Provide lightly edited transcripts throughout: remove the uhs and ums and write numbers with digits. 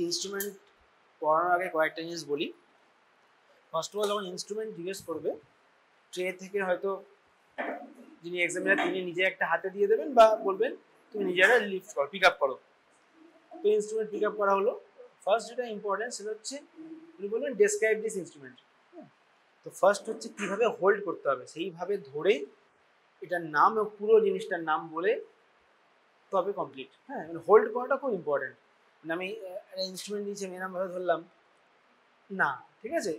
Instrument পড়ানোর আগে কয়েকটা জিনিস বলি। ফার্স্ট অফ অল যখন ইনস্ট্রুমেন্ট জিজ্ঞেস করবে, ট্রে থেকে হয়তো যিনি এক্সামিনার তিনি নিজে একটা হাতে দিয়ে দেবেন বা বলবেন তুমি নিজেরা লিফট করো, পিক আপ করো। তো ইনস্ট্রুমেন্ট পিক আপ করা হলো। ফার্স্ট যেটা ইম্পর্টেন্ট সেটা হচ্ছে উনি বলবেন ডেসক্রাইব দিস ইনস্ট্রুমেন্ট। তো ফার্স্ট হচ্ছে কিভাবে হোল্ড করতে হবে, সেইভাবে ধরে এটার নাম এবং পুরো জিনিসটার নাম বলে তবে কমপ্লিট। হ্যাঁ, মানে হোল্ড করাটা খুব ইম্পর্টেন্ট। মানে আমি একটা ইনস্ট্রুমেন্ট নিচে মেরামভাবে ধরলাম না, ঠিক আছে,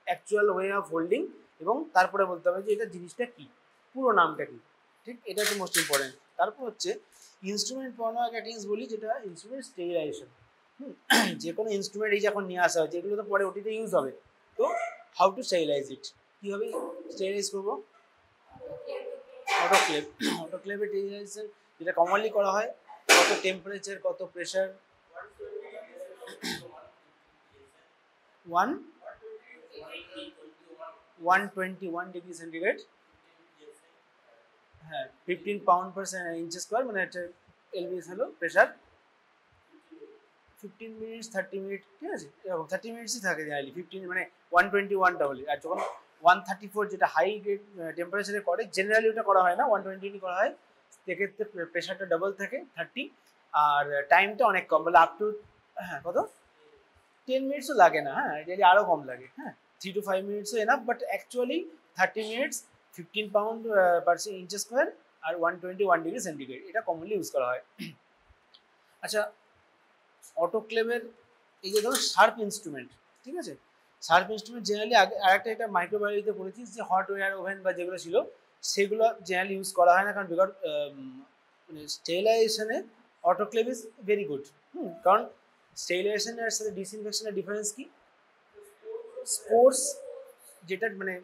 অ্যাকচুয়াল ওয়ে অফ হোল্ডিং, এবং তারপরে বলতে হবে যে এটা জিনিসটা কি, পুরো নামটা কি। ঠিক, এটা হচ্ছে মোস্ট ইম্পর্টেন্ট। তারপর হচ্ছে ইনস্ট্রুমেন্ট পড়ানোর আগে একটা জিনিস বলি, যেটা ইনস্ট্রুমেন্ট স্টেরিলাইজেশন। যে কোনো ইনস্ট্রুমেন্ট এই যে এখন নিয়ে আসা হয়েছে, এগুলো তো পরে ওটিতে ইউজ হবে। তো হাউ টু স্টেরিলাইজ ইট, কীভাবে স্টেরিলাইজ করবো? অটোক্লেভ। অটোক্লেভে স্টেরিলাইজেশন যেটা কমনলি করা হয়, কত টেম্পারেচার, কত প্রেশার, 121 ডিগ্রি সেন্টিগ্রেড। হ্যাঁ, 15 পাউন্ড পার ইঞ্চ স্কোয়ার, মানে একটা এলবিএস হলো প্রেশার। 15 মিনিটস 30 মিনিট, ঠিক আছে, এরকম 30 মিনিটসই থাকে জেনারেলি। 15 মানে 121টা হলে। আর যখন 134 যেটা হাই টেম্পারেচারে করে, জেনারেলি ওটা করা হয় না, 120 করা হয়। সেক্ষেত্রে প্রেশারটা ডাবল থাকে 30, আর টাইমটা অনেক কম, বলে আপ টু, হ্যাঁ কত, 10 মিনিটসও লাগে না। হ্যাঁ, এটা আরও কম লাগে। হ্যাঁ, 3 to 5 মিনিটসও enough, but actually 30 minutes, 15 pound per inch square, আর 121 ডিগ্রি সেন্টিগ্রেড, এটা কমনলি ইউজ করা হয়। আচ্ছা, অটোক্লেভের এই যে ধরো শার্প ইনস্ট্রুমেন্ট, ঠিক আছে, শার্প ইনস্ট্রুমেন্ট জেনারেলি আগে আরেকটা এটা মাইক্রোবায়োলজিতে পড়েছিস যে হট ওয়্যার ওভেন বা যেগুলো ছিল সেগুলো জেনারেলি ইউজ করা হয় না, কারণ বিকজ মানে স্টেরিলাইজেশনে অটোক্লেভ ইজ ভেরি গুড। কারণ স্টেরিলাইজেশনের সাথে ডিসইনফেকশনের ডিফারেন্স কি? স্পোর্স যেটা, মানে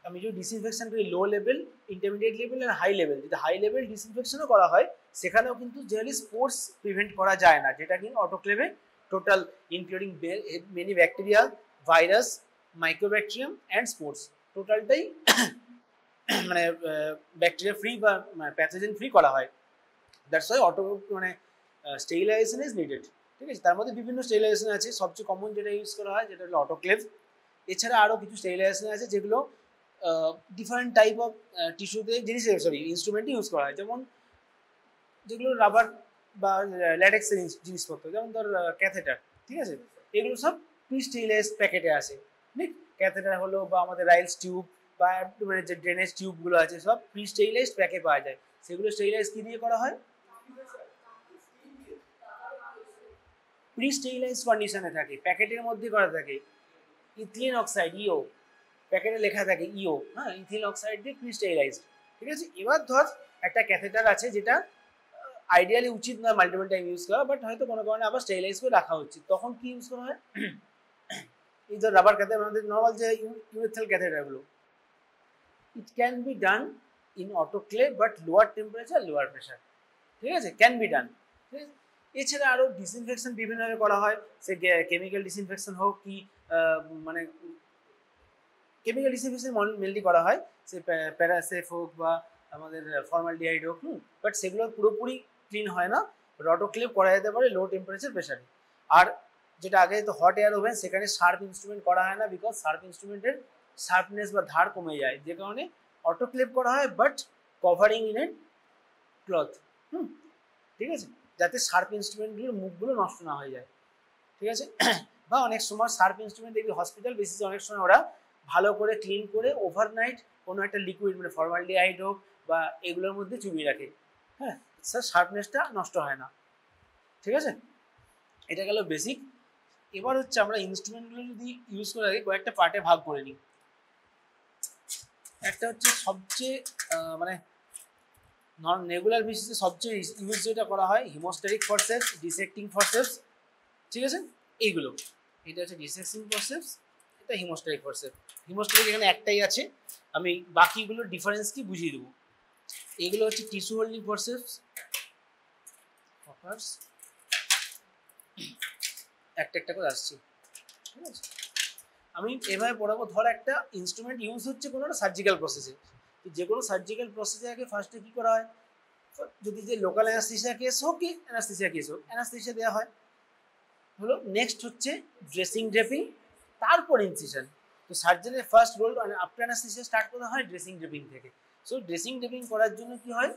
আমি যদি ডিসইনফেকশন করি লো লেভেল, ইন্টারমিডিয়েট লেভেল আর হাই লেভেল, যদি হাই লেভেল ডিসইনফেকশনও করা হয় সেখানেও কিন্তু জেনারেলি স্পোর্স প্রিভেন্ট করা যায় না, যেটা কিন্তু অটোক্লেভে total including many bacteria, virus, microbacterium and spores, টোটালটাই মানে ব্যাকটেরিয়া ফ্রি বা প্যাথোজেন ফ্রি করা হয়। দ্যাটস ওয়াই মানে স্টেরিলাইজেশন ইজ নিডেড। ঠিক আছে, তার মধ্যে বিভিন্ন স্টেরিলাইজেশন আছে, সবচেয়ে কমন যেটা ইউজ করা হয় যেটা হলো অটোক্লেভ। এছাড়া আরও কিছু স্টেরিলাইজেশন আছে যেগুলো ডিফারেন্ট টাইপ অফ টিস্যুতে জিনিস, সরি ইনস্ট্রুমেন্ট ইউজ করা হয়, যেমন যেগুলো রাবার বা ল্যাটেক্সের জিনিসপত্র, যেমন ধর ক্যাথেটার, ঠিক আছে, এগুলো সব প্রি স্টেরিলাইজ প্যাকেটে আসে। ঠিক, ক্যাথেটার হলো বা আমাদের রাইলস টিউব বা মানে যে ড্রেনেজ টিউবগুলো আছে সব প্রি স্টেরিলাইজ প্যাকে পাওয়া যায়। সেগুলো স্টেরিলাইজ কী দিয়ে করা হয়? প্রি স্টেরিলাইজ কন্ডিশনে থাকে, প্যাকেটের মধ্যে করা থাকে, ইথিলিন অক্সাইড, ইও, প্যাকেটে লেখা থাকে ইও, হ্যাঁ, ইথিলিন অক্সাইড দিয়ে প্রি স্টেরিলাইজ। ঠিক আছে, এবার ধর একটা ক্যাথেটার আছে যেটা আইডিয়ালি উচিত নয় মাল্টিপল টাইম ইউজ করা, বাট হয়তো কোনো কারণে আবার স্টেরিলাইজ করে রাখা হচ্ছে, তখন কি ইউজ করা হয়? এই ধর রাবার ক্যাথেটার, আমাদের নর্মাল যে ইউরেথ্রাল ক্যাথেটারগুলো, it can be done in autoclave but lower temperature, lower pressure. ঠিক আছে, ক্যান বি ডান। ঠিক আছে, এছাড়া আরও ডিসইনফেকশন বিভিন্নভাবে করা হয়, সে কেমিক্যাল ডিসইনফেকশন হোক কি মানে কেমিক্যাল ডিসইনফেকশন মেনলি করা হয়, সে প্যারাসেফ হোক বা আমাদের ফর্মালডিহাইড হোক, বাট সেগুলো পুরোপুরি ক্লিন হয় না। অটোক্লেভ করা যেতে পারে লো টেম্পারেচার প্রেশারে। আর যেটা আগে তো হট এয়ার ওভেন, সেখানে শার্প ইনস্ট্রুমেন্ট করা হয় না, বিকজ শার্প ইনস্ট্রুমেন্টের শার্পনেস বা ধার কমে যায়, যে কারণে অটোক্লেভ করা হয় but covering in a cloth. ঠিক আছে, যাতে শার্প ইনস্ট্রুমেন্টগুলোর মুখগুলো নষ্ট না হয়ে যায়। ঠিক আছে, বা অনেক সময় শার্প ইনস্ট্রুমেন্ট দেখবি হসপিটাল বেসিসে অনেক সময় ওরা ভালো করে ক্লিন করে ওভারনাইট কোনো একটা লিকুইড, মানে ফর্মালডিহাইড হোক বা এগুলোর মধ্যে চুবিয়ে রাখে। হ্যাঁ, স্যার শার্পনেসটা নষ্ট হয় না। ঠিক আছে, এটা গেল বেসিক। এবার হচ্ছে আমরা ইনস্ট্রুমেন্টগুলো যদি ইউজ করে রাখি কয়েকটা পার্টে ভাগ করে নিই। একটা হচ্ছে সবচেয়ে মানে রেগুলার বেসিসে সবচেয়ে ইউজ যেটা করা হয়, হিমোস্ট্যাটিক ফোর্সেস, ডিসেক্টিং ফোর্সেস। ঠিক আছে, এইগুলো, এটা হচ্ছে ডিসেক্টিং ফোর্সেস, এটা হিমোস্ট্যাটিক ফোর্সেস। হিমোস্ট্যাটিক এখানে একটাই আছে, আমি বাকিগুলোর ডিফারেন্স কি বুঝিয়ে দেবো। এইগুলো হচ্ছে টিস্যু হোল্ডিং ফোর্সেস। একটা একটা করে আসছি, ঠিক আছে, আমি এভাবে পড়াবো। ধর একটা ইনস্ট্রুমেন্ট ইউজ হচ্ছে কোনো একটা সার্জিক্যাল প্রসেসে, তো যে কোনো সার্জিক্যাল প্রসেসে আগে ফার্স্টে কী করা হয়, যদি যে লোকাল অ্যানাস্থেসিয়া কেস হোক কি অ্যানাস্থেসিয়া কেস হোক, অ্যানাস্থেসিয়া দেওয়া হয়। হলো। নেক্সট হচ্ছে ড্রেসিং ড্রেপিং, তারপর ইনসিশন। তো সার্জারির first role after anaesthesia start করা হয় ড্রেসিং ড্রেপিং থেকে। সো ড্রেসিং ড্রেপিং করার জন্য কি হয়,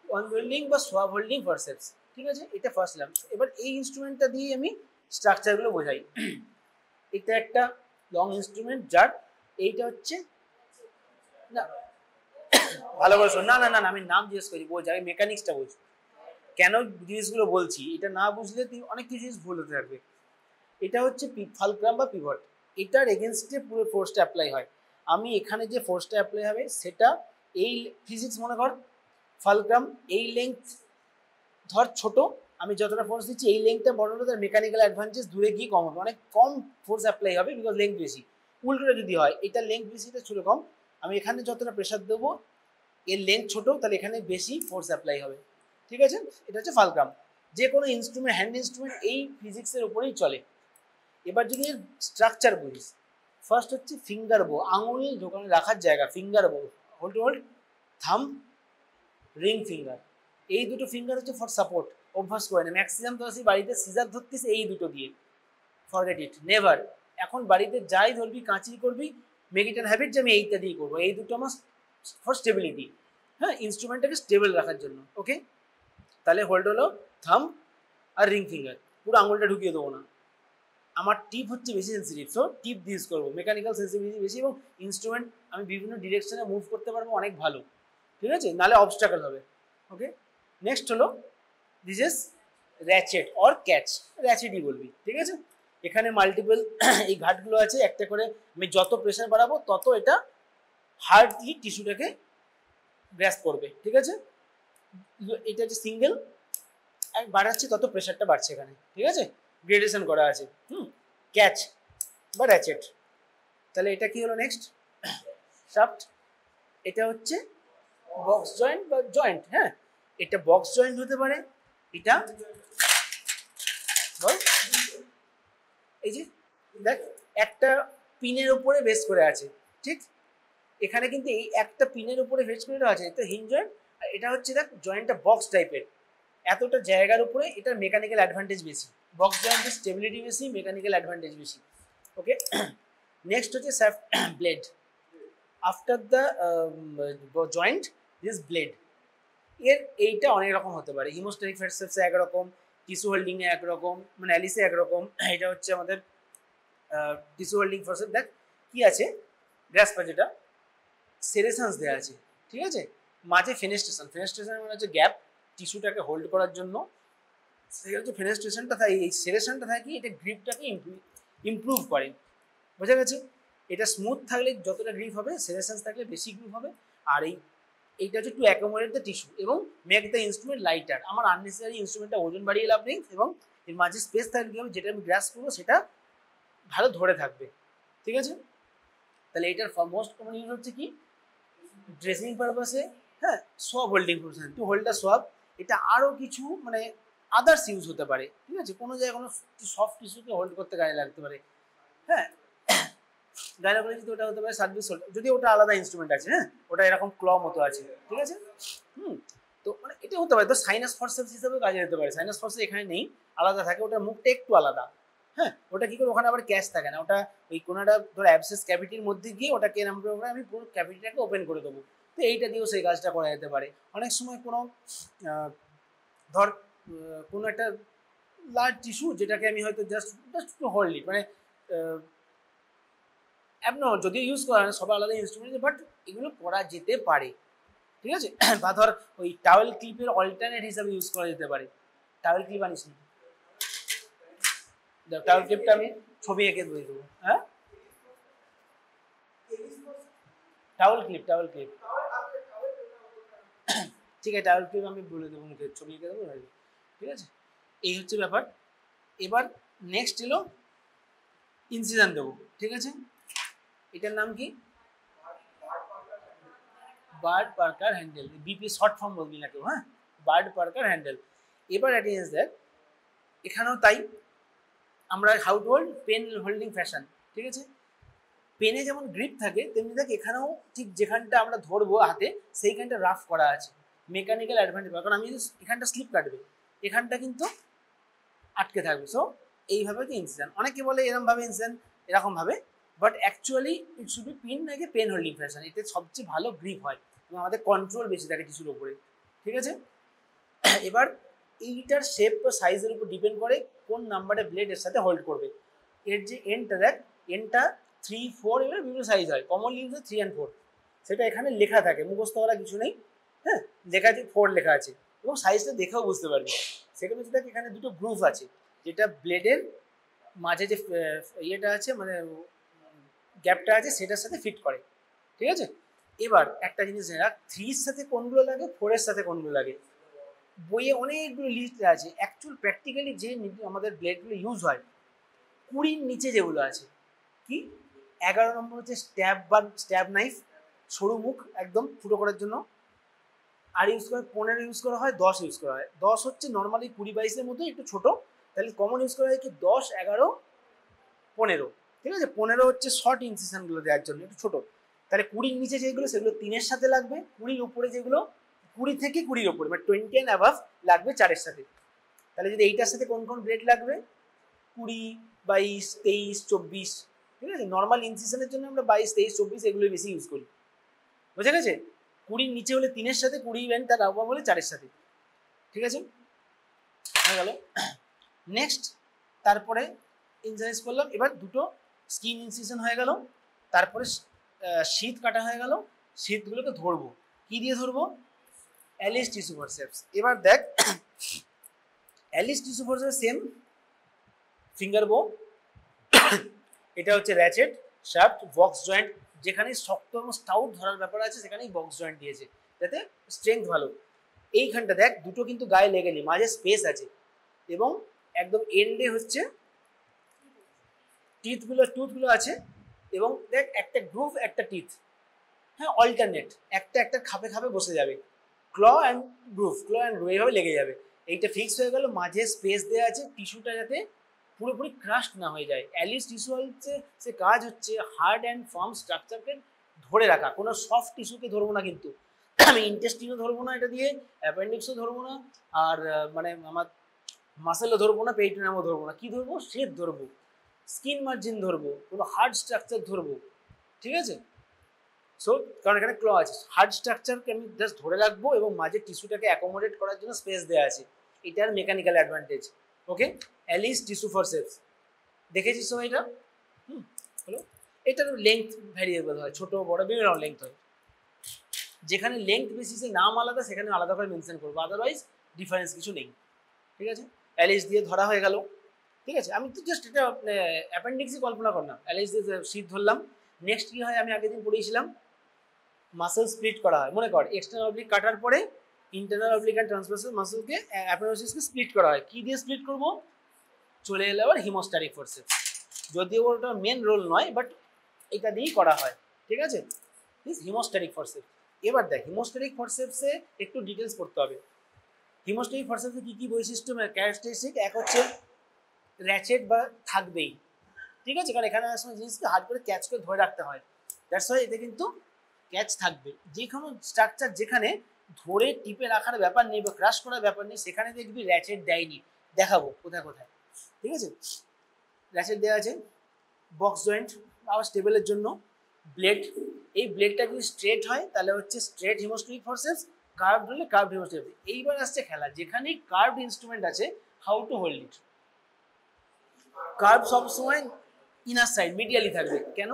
ওয়ান হোল্ডিং বা সোয়াব হোল্ডিং ফরসেপস, ঠিক আছে, এটা ফার্স্ট লাম। এবার এই ইনস্ট্রুমেন্টটা দিয়ে আমি স্ট্রাকচারগুলো বোঝাই। এটা একটা লং ইনস্ট্রুমেন্ট যার এইটা হচ্ছে, না ভালো করে শোন, না না না আমি নাম জিজ্ঞেস করি, বোঝ, আমি মেকানিক্সটা বোঝ, কেন জিনিসগুলো বলছি, এটা না বুঝলে তুই অনেক কিছু জিনিস ভুল হতে থাকবে। এটা হচ্ছে ফালক্রাম বা পিভট, এটার এগেনস্টে পুরো ফোর্সটা অ্যাপ্লাই হয়। আমি এখানে যে ফোর্সটা অ্যাপ্লাই হবে সেটা এই ফিজিক্স মনে কর, ফালক্রাম এই লেন্থ ধর ছোট, আমি যতটা ফোর্স দিচ্ছি এই লেন্থটা বড় হলে তার মেকানিক্যাল অ্যাডভান্টেজ দূরে গিয়ে কম হবে, অনেক কম ফোর্স অ্যাপ্লাই হবে বিকজ লেন্থ বেশি। উল্টোটা যদি হয়, এটা লেন্থ বেশি, এটা ছোটো কম, আমি এখানে যতটা প্রেশার দেবো এর লেন্থ ছোটো, তাহলে এখানে বেশি ফোর্স অ্যাপ্লাই হবে, ঠিক আছে। এটা হচ্ছে ফালক্রাম। যে কোনো ইনস্ট্রুমেন্ট, হ্যান্ড ইনস্ট্রুমেন্ট এই ফিজিক্সের উপরেই চলে। এবার যদি এর স্ট্রাকচার বুঝিস, ফার্স্ট হচ্ছে ফিঙ্গার বো, আঙুল দোকানে রাখার জায়গা, ফিঙ্গার বো, হোল্ড টু হোল্ড, থাম, রিং ফিঙ্গার, এই দুটো ফিঙ্গার হচ্ছে ফর সাপোর্ট। অভ্যাস করে না, ম্যাক্সিমাম তো আসি বাড়িতে সিজার ধরতিস এই দুটো দিয়ে, ফরগেট ইট, নেভার। এখন বাড়িতে যাই ধরবি, কাঁচি করবি, মেক ইট অ্যান হ্যাবিট যে আমি এইটা দিয়ে করবো, এই দুটো আমার ফর স্টেবিলিটি, হ্যাঁ, ইনস্ট্রুমেন্টটাকে স্টেবল রাখার জন্য, ওকে। তাহলে হোল্ড হলো থাম আর রিং ফিঙ্গার, পুরো আঙুলটা ঢুকিয়ে দেবো না। আমার টিপ হচ্ছে বেশি সেন্সিটিভ, সো টিপ দিয়ে ইউজ করবো, মেকানিক্যাল সেন্সিটিভিটি বেশি, এবং ইনস্ট্রুমেন্ট আমি বিভিন্ন ডিরেকশনে মুভ করতে পারবো অনেক ভালো, ঠিক আছে, নাহলে অবস্টাকল হবে, ওকে। নেক্সট হলো this is ratchet or catch, র্যাচেটই বলবি, ঠিক আছে। এখানে মাল্টিপল এই ঘাটগুলো আছে, একটা করে আমি যত প্রেশার বাড়াবো তত এটা হার্ডলি টিস্যুটাকে গ্র্যাস্প করবে, ঠিক আছে। এটা হচ্ছে সিঙ্গেল, এক বাড়াচ্ছি তত প্রেশারটা বাড়ছে এখানে, ঠিক আছে, গ্রেডেশন করা আছে। ক্যাচ বা র্যাচেট। তাহলে এটা কি হলো নেক্সট, শাফট। এটা হচ্ছে বক্স জয়েন্ট বা জয়েন্ট, হ্যাঁ, এটা বক্স জয়েন্ট হতে পারে, এটা বল, এই যে দেখ একটা পিনের উপরে বেস করে আছে, ঠিক, এখানে কিন্তু এই একটা পিনের উপরে বেস করে আছে, তো হিঞ্জ জয়েন্ট। আর এটা হচ্ছে দেখ জয়েন্টটা বক্স টাইপের, এতটা জায়গার উপরে এটার মেকানিক্যাল অ্যাডভান্টেজ বেশি, বক্স জয়েন্টের স্টেবিলিটি বেশি, মেকানিক্যাল অ্যাডভান্টেজ বেশি, ওকে। নেক্সট হচ্ছে blade, after the joint this blade. এর এইটা অনেক রকম হতে পারে, হিমোস্ট্যাটিক ফরসেপসে একরকম, টিস্যু হোল্ডিংয়ে একরকম, মানে অ্যালিসে একরকম, এটা হচ্ছে আমাদের টিস্যু হোল্ডিং ফরসেপস। দেখ কি আছে, গ্রাসপার যেটা সেরেশনস দেওয়া আছে, ঠিক আছে, মাঝে ফেনেস্ট্রেশন, ফেনেস্ট্রেশন মানে হচ্ছে গ্যাপ টিস্যুটাকে হোল্ড করার জন্য, সেটা হচ্ছে ফেনেস্ট্রেশনটা থাকে, এই সেরেশনটা থাকে এটা গ্রিপটাকে ইমপ্রুভ করে, বোঝা গেছে। এটা স্মুথ থাকলে যতটা গ্রিপ হবে, সেরেশনস থাকলে বেশি গ্রিপ হবে। আর এইটা হচ্ছে টু অ্যাকোমোডেট দ্য টিস্যু এবং মেক দ্য ইনস্ট্রুমেন্ট লাইটার, আমার আননেসেসারি ইনস্ট্রুমেন্টটা ওজন বাড়িয়ে লাভ নেই, এবং এর মাঝে স্পেস থাকলে কি হবে, যেটা আমি গ্রাস করবো সেটা ভালো ধরে থাকবে, ঠিক আছে। তাহলে এটার মোস্ট কমন ইউজ হচ্ছে কি, ড্রেসিং পারপাসে, হ্যাঁ, swab holding profession, to hold the swab. এটা আরও কিছু মানে আদার্স ইউজ হতে পারে, ঠিক আছে, কোনো জায়গায় কোনো সফট টিস্যুকে হোল্ড করতে গায়ে লাগতে পারে, হ্যাঁ, গাইনোকোলজিতে ওটা হতে পারে সার্ভিস হোল্ড, যদি ওটা আলাদা ইনস্ট্রুমেন্ট আছে, হ্যাঁ, ওটা এরকম ক্ল মতো আছে, ঠিক আছে। তো মানে এটা হতে পারে, তো সাইনাস ফরসেপস হিসেবে কাজে যেতে পারে, সাইনাস ফরসেপস এখানে নেই, আলাদা থাকে, ওটার মুখটা একটু আলাদা, হ্যাঁ, ওটা কি করে, ওখানে আবার ক্যাচ থাকে না, ওটা ওই কোনোটা ধর অ্যাবসেস ক্যাভিটির মধ্যে গিয়ে ওটাকে এরকম করে আমি পুরো ক্যাভিটিটাকে ওপেন করে দেবো, তো এইটা দিয়েও সেই কাজটা করা যেতে পারে। অনেক সময় কোনো ধর কোনো একটা লার্জ টিস্যু যেটাকে আমি হয়তো জাস্ট টু হোল্ড ইট, মানে অ্যাবনর্মাল, যদিও ইউজ করা হয় না, সবাই আলাদা ইনস্ট্রুমেন্ট, বাট এগুলো করা যেতে পারে, ঠিক আছে। বা ধর ওই টাওয়েল ক্লিপের অল্টারনেট হিসাবে ইউজ করা যেতে পারে, টাওয়েল ক্লিপ আনিস নি, টাওয়েল ক্লিপটা আমি ছবি এঁকে দিয়ে দেবো, হ্যাঁ, টাওয়েল ক্লিপ, টাওয়েল ক্লিপ, ঠিক আছে, টাওয়েল ক্লিপ আমি বলে দেবো, মুখে ছবি এঁকে দেবো, ঠিক আছে। এই হচ্ছে ব্যাপার। এবার নেক্সট এলো ইনসিশন দেবো, ঠিক আছে, এটার নাম কি, Bard Parker handle, BP short form বলবি না কেউ, হ্যাঁ, বার্ড পার্কার হ্যান্ডেল। এবার অ্যাট ইজ দ্যাট, এখানেও তাই, আমরা how to hold pen holding fashion, ঠিক আছে, পেনে যেমন গ্রিপ থাকে তেমনি দেখ এখানেও ঠিক যেখানটা আমরা ধরবো হাতে সেইখানটা রাফ করা আছে, মেকানিক্যাল অ্যাডভান্টেজ, কারণ আমি এখানটা স্লিপ কাটবে, এখানটা কিন্তু আটকে থাকবে। সো এইভাবে তো ইনসিশন, অনেকে বলে এরকম ভাবে ইনসিশন এরকম ভাবে, but actually it should be pin নাকি পেন হোল্ডিং ফ্যাশন, এতে সবচেয়ে ভালো গ্রিপ হয় এবং আমাদের কন্ট্রোল বেশি থাকে টিস্যুর উপরে। ঠিক আছে, এবার এইটার শেপ ও সাইজের উপর ডিপেন্ড করে কোন নাম্বারে ব্লেড এর সাথে হোল্ড করবে। এর যে এন্ডটা দেখ, এন্ডটা 3, 4 এবার বিভিন্ন সাইজ হয়, কমনলি ইউজ 3 and 4, সেটা এখানে লেখা থাকে, মুখস্থ করা কিছু নেই। হ্যাঁ, লেখা আছে 4 লেখা আছে এবং সাইজটা দেখেও বুঝতে পারবি। সেখানে হচ্ছে দেখ এখানে দুটো গ্রুভ আছে, যেটা ব্লেডের মাঝে যে ইয়েটা আছে মানে গ্যাপটা আছে সেটার সাথে ফিট করে। ঠিক আছে, এবার একটা জিনিস রাখ, 3-এর সাথে কোনগুলো লাগে, 4-এর সাথে কোনগুলো লাগে। বইয়ে অনেকগুলো লিস্ট আছে, অ্যাকচুয়াল প্র্যাকটিক্যালি যে আমাদের ব্লেডগুলো ইউজ হয় 20-র নিচে যেগুলো আছে, কি 11 নম্বর হচ্ছে স্ট্যাব বা স্ট্যাব নাইফ, সরু মুখ একদম ফুটো করার জন্য, আর ইউজ করা 15 ইউজ করা হয়, 10 ইউজ করা হয়। 10 হচ্ছে নর্মালি 20-22-এর মধ্যে একটু ছোট, তাহলে কমন ইউজ করা হয় কি 10, 11, 15। ঠিক আছে, 15 হচ্ছে শর্ট ইনসিশনগুলো দেওয়ার জন্য একটু ছোট। তাহলে 20-র নিচে যেগুলো সেগুলো 3-এর সাথে লাগবে, 20-র উপরে যেগুলো 20 থেকে 20-র উপরে মানে 20 and above লাগবে 4-এর সাথে। তাহলে যদি এইটার সাথে কোন কোন ব্লেড লাগবে, 20, 22, 23, 24। ঠিক আছে, নর্মাল ইনসিশনের জন্য আমরা 22, 23, 24 এগুলোই বেশি ইউজ করি। বুঝে গেছে, 20-র নিচে হলে 3-এর সাথে, 20 ব্যান্ড তার আবহাওয়া বলে 4-এর সাথে। ঠিক আছে, হয়ে গেল। নেক্সট তারপরে ইনসাইজ করলাম, এবার দুটো স্কিন ইনসিশন হয়ে গেল, তারপরে শীত কাটা হয়ে গেল, শীতগুলোকে ধরবো, কি দিয়ে ধরবো, অ্যালিস টিস্যু ফরসেপস। এবার দেখ Alice tissue forceps same finger বো, এটা হচ্ছে র্যাচেট, শাফট, বক্স জয়েন্ট, যেখানে শক্ত এবং স্টাউট ধরার ব্যাপার আছে সেখানেই বক্স জয়েন্ট দিয়েছে যাতে স্ট্রেংথ ভালো। এইখানটা দেখ দুটো কিন্তু গায়ে লেগেনি, মাঝে স্পেস আছে এবং একদম এন্ডে হচ্ছে টুথগুলো আছে এবং দেখ একটা গ্রুভ একটা টিথ, হ্যাঁ অল্টারনেট, একটা একটা খাপে খাপে বসে যাবে, ক্ল অ্যান্ড গ্রুভ এইভাবে লেগে যাবে। এইটা ফিক্স হয়ে গেল, মাঝে স্পেস দেওয়া আছে টিস্যুটা যাতে পুরোপুরি ক্রাস্ট না হয়ে যায়। অ্যালিস টিস্যু হচ্ছে সে কাজ হচ্ছে হার্ড অ্যান্ড ফার্ম স্ট্রাকচারকে ধরে রাখা, কোনো সফট টিস্যুকে ধরবো না কিন্তু, আমি ইন্টেস্টিনও ধরবো না এটা দিয়ে, অ্যাপেন্ডিক্সও ধরবো না, আর মানে আমার মাসেলও ধরবো না, পেইটোনামও ধরবো না, কি ধরবো, শেপ ধরবো, স্কিন মার্জিন ধরবো, কোনো হার্ড স্ট্রাকচার ধরবো। ঠিক আছে, সো কারণ এখানে ক্ল আছে, হার্ড স্ট্রাকচারকে আমি জাস্ট ধরে রাখবো এবং মাঝে টিস্যুটাকে অ্যাকোমোডেট করার জন্য স্পেস দেওয়া আছে, এটার মেকানিক্যাল অ্যাডভান্টেজ। ওকে, অ্যালিস টিস্যু ফরসেপস দেখেছিস তো এটা, হলো। এটার লেংথ ভ্যারিয়েবল হয়, ছোট বড় বিভিন্ন লেংথ হয়, যেখানে লেংথ বেসিসে নাম আলাদা সেখানে আলাদা করে মেনশন করবো, আদারওয়াইজ ডিফারেন্স কিছু নেই। ঠিক আছে, অ্যালিস দিয়ে ধরা হয়ে গেল। ঠিক আছে, আমি তো জাস্ট এটা অ্যাপেন্ডিক্সই কল্পনা করলাম, অ্যালিস দিয়ে শীত ধরলাম। নেক্সট কি হয়, আমি আগের দিন পড়িয়েছিলাম মাসেল স্প্লিট করা হয়, মনে কর এক্সটার্নাল অবলিক কাটার পরে ইন্টারনাল অবলিক অ্যান্ড ট্রান্সভার্সাল মাসেলকে অ্যাপেন্ডিক্সকে স্প্লিট করা হয়, কি দিয়ে স্প্লিট করবো, চলে এলে আবার হিমোস্ট্যাটিক ফোর্সেস, যদিও ওটা মেন রোল নয় বাট এটা দিয়েই করা হয়। ঠিক আছে, হিমোস্ট্যাটিক ফোর্সেস। এবার দেখ হিমোস্ট্যাটিক ফোর্সেপসে একটু ডিটেলস পড়তে হবে, হিমোস্ট্যাটিক ফোর্সেপসে কী কী বৈশিষ্ট্য ক্যারেক্টারিস্টিক, এক হচ্ছে র্যাচেট বা থাকবেই। ঠিক আছে, কারণ এখানে আসলে জিনিসকে হার্ড করে ক্যাচ করে ধরে রাখতে হয়, দ্যাটস ওয়াই এতে কিন্তু ক্যাচ থাকবে। যে কোনো স্ট্রাকচার যেখানে ধরে টিপে রাখার ব্যাপার নেই বা ক্রাশ করার ব্যাপার নেই সেখানে দেখবি র্যাচেট দেয়নি, দেখাবো কোথায় কোথায়। ঠিক আছে, র্যাচেট দেওয়া আছে, বক্স জয়েন্ট আবার স্টেবলের জন্য, ব্লেড, এই ব্লেডটা যদি স্ট্রেট হয় তাহলে হচ্ছে স্ট্রেট হিমোস্ট্যাটিক ফোর্সেস, কার্ভ হলে কার্ভ হিমোস্ট্যাটিক। এইবার আসছে খেলা, যেখানেই কার্ভড ইনস্ট্রুমেন্ট আছে how to hold it. Curve সবসময় ইনার সাইড মিডিয়ালি থাকবে, কেন,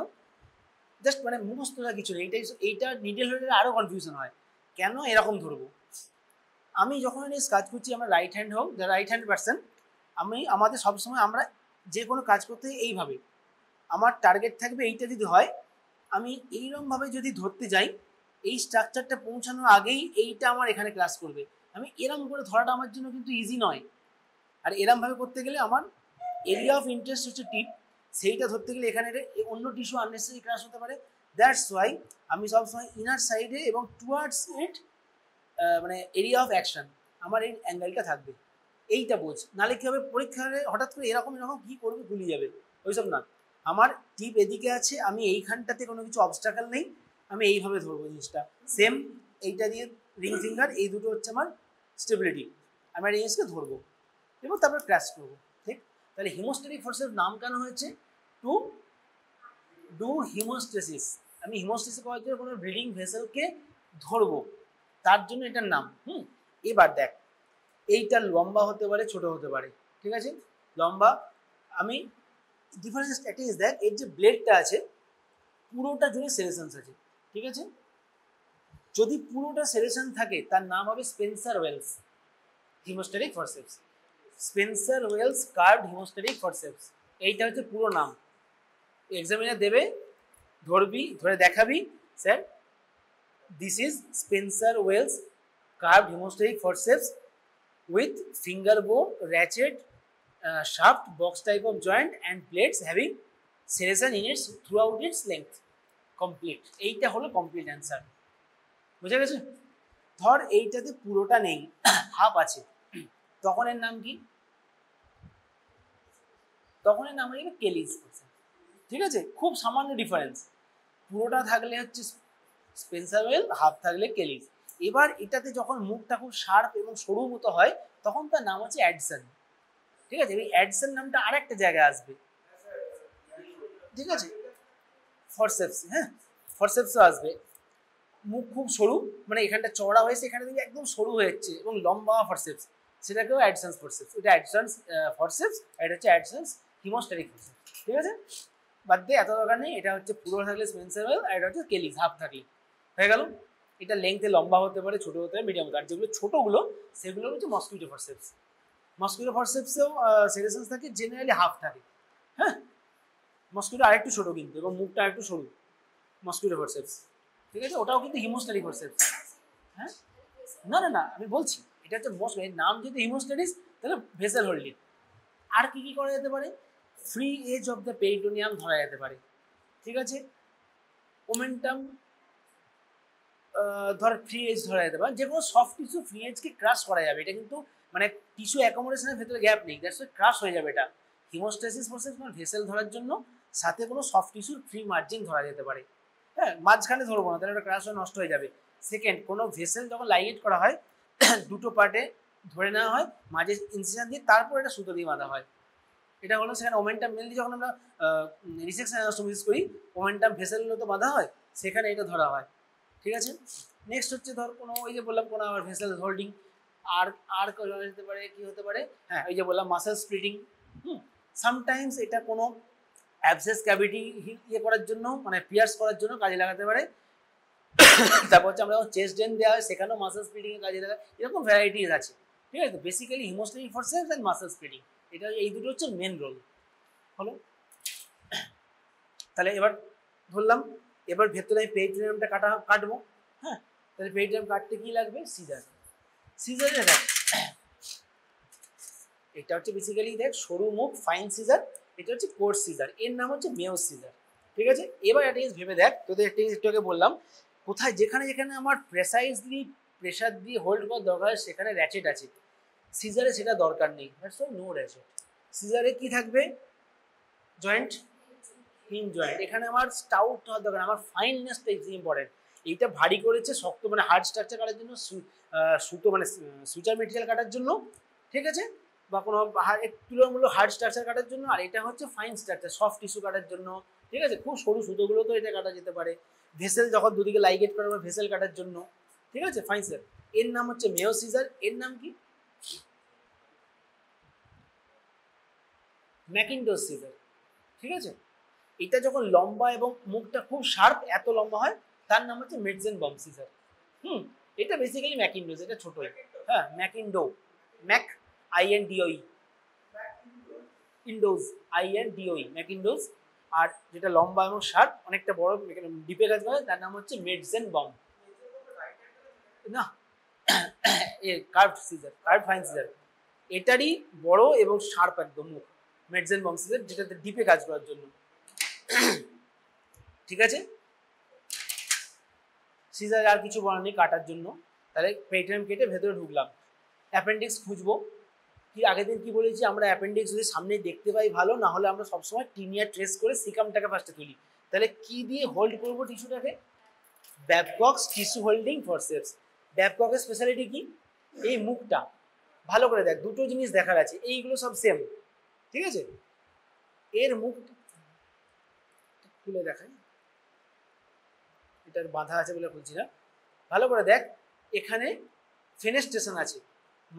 জাস্ট মানে মুখস্থ কিছু নেই, এইটা নিডেল হলে আরও কনফিউশন হয়, কেন এরকম ধরবো। আমি যখন কাজ করছি, আমার রাইট হ্যান্ড হোক, রাইট হ্যান্ড পার্সন, আমাদের সবসময় আমরা যে কোনো কাজ করতে এইভাবে, আমার টার্গেট থাকবে এইটা যদি হয়, আমি এইরকমভাবে যদি ধরতে যাই, এই স্ট্রাকচারটা পৌঁছানোর আগেই এইটা আমার এখানে ক্লাস করবে, আমি এরম করে ধরাটা আমার জন্য কিন্তু ইজি নয়। আর এরমভাবে করতে গেলে আমার এরিয়া অফ ইন্টারেস্ট হচ্ছে টিপ, সেইটা ধরতে গেলে এখানে অন্য টিস্যু আননেসেসারি ক্রাশ হতে পারে, দ্যাটস ওয়াই আমি সবসময় ইনার সাইডে এবং টুয়ার্ডস ইট মানে এরিয়া অফ অ্যাকশন আমার এই অ্যাঙ্গেলটা থাকবে, এইটা বোঝ, নাহলে কী হবে পরীক্ষায় হঠাৎ করে এরকম এরকম কী করবে ভুলে যাবে, ওইসব না। আমার টিপ এদিকে আছে, আমি এইখানটাতে কোনো কিছু অবস্ট্রাকল নেই, আমি এইভাবে ধরবো জিনিসটা, সেম এইটা দিয়ে রিং ফিঙ্গার, এই দুটো হচ্ছে আমার স্টেবিলিটি, আমি এই জিনিসকে ধরবো এবং তারপর ক্র্যাশ করবো। তাহলে হিমোস্ট্যাটিক ফোর্সেপস নাম কেন হয়েছে? To do haemostasis. আমি হিমোস্টেসিস করার জন্য কোনো ব্লিডিং ভেসেলকে ধরবো, তার জন্য এটার নাম। এবার দেখ, এইটা লম্বা হতে পারে, ছোট হতে পারে, ঠিক আছে? লম্বা, আমি ডিফারেন্স একটা জিনিস দেখ, এর যে ব্লেডটা আছে পুরোটা জুড়ে সেরেশনস আছে, ঠিক আছে? যদি পুরোটা সেরেশন থাকে তার নাম হবে Spencer Wells hemostatic forceps. Spencer Wells curved hemostatic forceps, এইটা হচ্ছে পুরো নাম। এক্সামিনার দেবে, ধরবি, ধরে দেখাবি, sir this is Spencer Wells curved hemostatic forceps with finger bone, ratchet, shaft, box type of joint and blades having serration in its throughout its length. Complete. এইটা হলো কমপ্লিট অ্যান্সার। বুঝা গেছে? ধর এইটাতে পুরোটা নেই, হাফ আছে, তখন এর নাম কি? তখন এর নাম হয়ে যাবে কেলিস ফোর্সেপস, ঠিক আছে? খুব সামান্য ডিফারেন্স, পুরোটা থাকলে হচ্ছে স্পেন্সার ওয়েল, হাফ থাকলে কেলিস। এবার এটাতে যখন মুখটা খুব শার্প এবং সরু মতো হয় তখন তার নাম হচ্ছে অ্যাডসন, ঠিক আছে? এই অ্যাডসন নামটা আরেকটা জায়গায় আসবে, ঠিক আছে? ফরসেপস, হ্যাঁ ফরসেপসও আসবে। মুখ খুব সরু, মানে এখানটা চওড়া হয়েছে, এখানে দেখবি একদম সরু হয়ে যাচ্ছে এবং লম্বা ফরসেপস, সেটাকেও অ্যাডসন্স ফরসেপস। এটা অ্যাডসন্স ফরসেপস, এটা হচ্ছে অ্যাডসন্স হিমোস্ট্যাটিক ফরসেপস, ঠিক আছে? বাদ দিয়ে এত দরকার নেই, এটা হচ্ছে পুরো থাকলে স্পেন্সার ওয়েল, আর এটা হচ্ছে কেলিস, হাফ থাকলে। হয়ে গেল? এটা লেংথে লম্বা হতে পারে, ছোটো হতে পারে, মিডিয়াম হতে পারে। আর যেগুলো ছোটোগুলো সেগুলো হচ্ছে মসকিউটো ফরসেপস। মসকিউটো ফরসেপসেও সেরেশনস থাকে, জেনারেলি হাফ থাকে, হ্যাঁ? মসকিউটো আরেকটু ছোটো কিন্তু, এবং মুখটা আরেকটু সরু, মসকিউটো ফরসেপস, ঠিক আছে? ওটাও কিন্তু হিমোস্ট্যাটিক ফরসেপস। হ্যাঁ, না না না, আমি বলছি এটা হচ্ছে মোস্ট, এর নাম যদি হিমোস্ট্যাটিস তাহলে ভেসেল হোল্ডিং। আর কি কি করা যেতে পারে? Free edge of the peritoneum ধরা যেতে পারে, ঠিক আছে? ওমেন্টাম, ধর ফ্রি এজ ধরা যেতে পারে, যে কোনো সফট টিস্যু ফ্রি এজকে ক্রাশ করা যাবে, এটা কিন্তু মানে টিস্যু অ্যাকোমোডেশনের ভেতরে গ্যাপ নেই, দ্যাটস ওয়াই ক্রাশ হয়ে যাবে এটা। হিমোস্ট্যাসিস ফোর্সেপস মানে ভেসেল ধরার জন্য, সাথে কোনো সফট টিস্যুর ফ্রি মার্জিন ধরা যেতে পারে, হ্যাঁ? মাঝখানে ধরবো না, তাহলে ওটা ক্রাশ হয়ে নষ্ট হয়ে যাবে। সেকেন্ড, কোনো ভেসেল যখন লাইগেট করা হয় দুটো পার্টে ধরে নেওয়া হয়, মাঝে ইনসিশন দিয়ে, তারপর এটা সুতো দিয়ে বাঁধা হয়। এটা হলো সেখানে ওমেন্টাম, মেনলি যখন আমরা রিসেকশন অ্যানাস্টোমোসিস করি, ওমেন্টাম ভেসেলগুলো তো বাঁধা হয়, সেখানে এটা ধরা হয়, ঠিক আছে? নেক্সট হচ্ছে ধর কোনো, ওই যে বললাম কোনো আবার ভেসেল হোল্ডিং, আর আর যেতে পারে, কি হতে পারে? হ্যাঁ, ওই যে বললাম মাসেল স্প্লিটিং। সামটাইমস এটা কোনো অ্যাবসেস ক্যাভিটি ইয়ে করার জন্য, মানে পিয়ার্স করার জন্য কাজে লাগাতে পারে। তারপর হচ্ছে আমরা চেস্ট ড্রেন দেওয়া হয়, সেখানেও মাসেল স্প্লিটিং এর কাজে লাগায়। এরকম ভ্যারাইটিস আছে, ঠিক আছে? Basically hemostatic forceps and muscle splitting, এটা এই দুটো হচ্ছে মেন রোল হলো। তাহলে এবার ধরলাম, এবার ভেতরে আমি পেরিটোনিয়ামটা কাটবো, হ্যাঁ? তাহলে পেরিটোনিয়াম কাটতে কি লাগবে? সিজার। সিজারে দেখ, এটা হচ্ছে বেসিক্যালি দেখ সরু মুখ, ফাইন সিজার, এটা হচ্ছে কোর্স সিজার, এর নাম হচ্ছে মেয়োস সিজার, ঠিক আছে? এবার একটা জিনিস ভেবে দেখ, তোদের একটা জিনিস একটু আগে বললাম, কোথায় যেখানে যেখানে আমার প্রেসাইজলি প্রেশার দিয়ে হোল্ড করার দরকার সেখানে র্যাচেট আছে, সিজারে সেটা দরকার নেই, দ্যাটস ওয়াই নো র্যাচেট। সিজারে কি থাকবে? জয়েন্ট, হিম জয়েন্ট, এখানে আমার স্টাউট হওয়ার দরকার, আমার ফাইননেসটা ইজ ইম্পর্টেন্ট। এইটা ভারী করেছে, শক্ত মানে হার্ড স্ট্রাকচার কাটার জন্য, সুতো মানে সুইচার মেটেরিয়াল কাটার জন্য, ঠিক আছে? বা কোনো তুলনামূলক হার্ড স্ট্রাকচার কাটার জন্য, আর এটা হচ্ছে ফাইন স্ট্রাকচার, সফট টিস্যু কাটার জন্য, ঠিক আছে? খুব সরু সুতোগুলো তো এটা কাটা যেতে পারে। ভেসেল যখন দুদিকে লাইগেট করা হবে, ভেসেল কাটার জন্য, ঠিক আছে? ফাইন স্যার, এর নাম হচ্ছে মেয়ো সিজার। এর নাম কি? ম্যাকিন্টোশ সিজার, ঠিক আছে? এটা যখন লম্বা এবং মুখটা খুব শার্প, এত লম্বা হয়, তার নাম হচ্ছে মেটজেনবম সিজার। এটা বেসিক্যালি ম্যাকিন্ডোজ, এটা ছোটই, হ্যাঁ ম্যাকিন্ডো, ম্যাক INDOE, ইন্ডোজ INDOE, ম্যাকিন্ডোজ। আর যেটা লম্বা এবং শার্প, অনেকটা বড়, ডিপে কাজ করে, তার নাম হচ্ছে মেটজেনবম। না, curved scissor, curved fine scissor, এটারই বড় এবং শার্প একদম মুখ, মেটজেনবম সিজার, যেটাতে ডিপে কাজ করার জন্য, ঠিক আছে? সিজার আর কিছু বলার নেই কাটার জন্য। তাহলে পেরিটোনিয়াম কেটে ভেতরে ঢুকলাম, অ্যাপেন্ডিক্স খুঁজবো। কি আগের দিন কি বলেছি, আমরা অ্যাপেন্ডিক্স যদি সামনে দেখতে পাই ভালো, না হলে আমরা সবসময় টিনিয়া ট্রেস করে সিকামটাকে ফার্স্টে তুলি। তাহলে কি দিয়ে হোল্ড করবো টিস্যুটাকে? ব্যাবকক্স টিস্যু হোল্ডিং ফরসেপস। ব্যাবককের স্পেশালিটি কি? এই মুখটা ভালো করে দেখ, দুটো জিনিস দেখার আছে, এইগুলো সব সেম, ঠিক আছে, এর মুখ খুলে দেখাই, এটার বাঁধা আছে বলে খুলছি না, ভালো করে দেখ, এখানে ফেনেস্ট্রেশন আছে,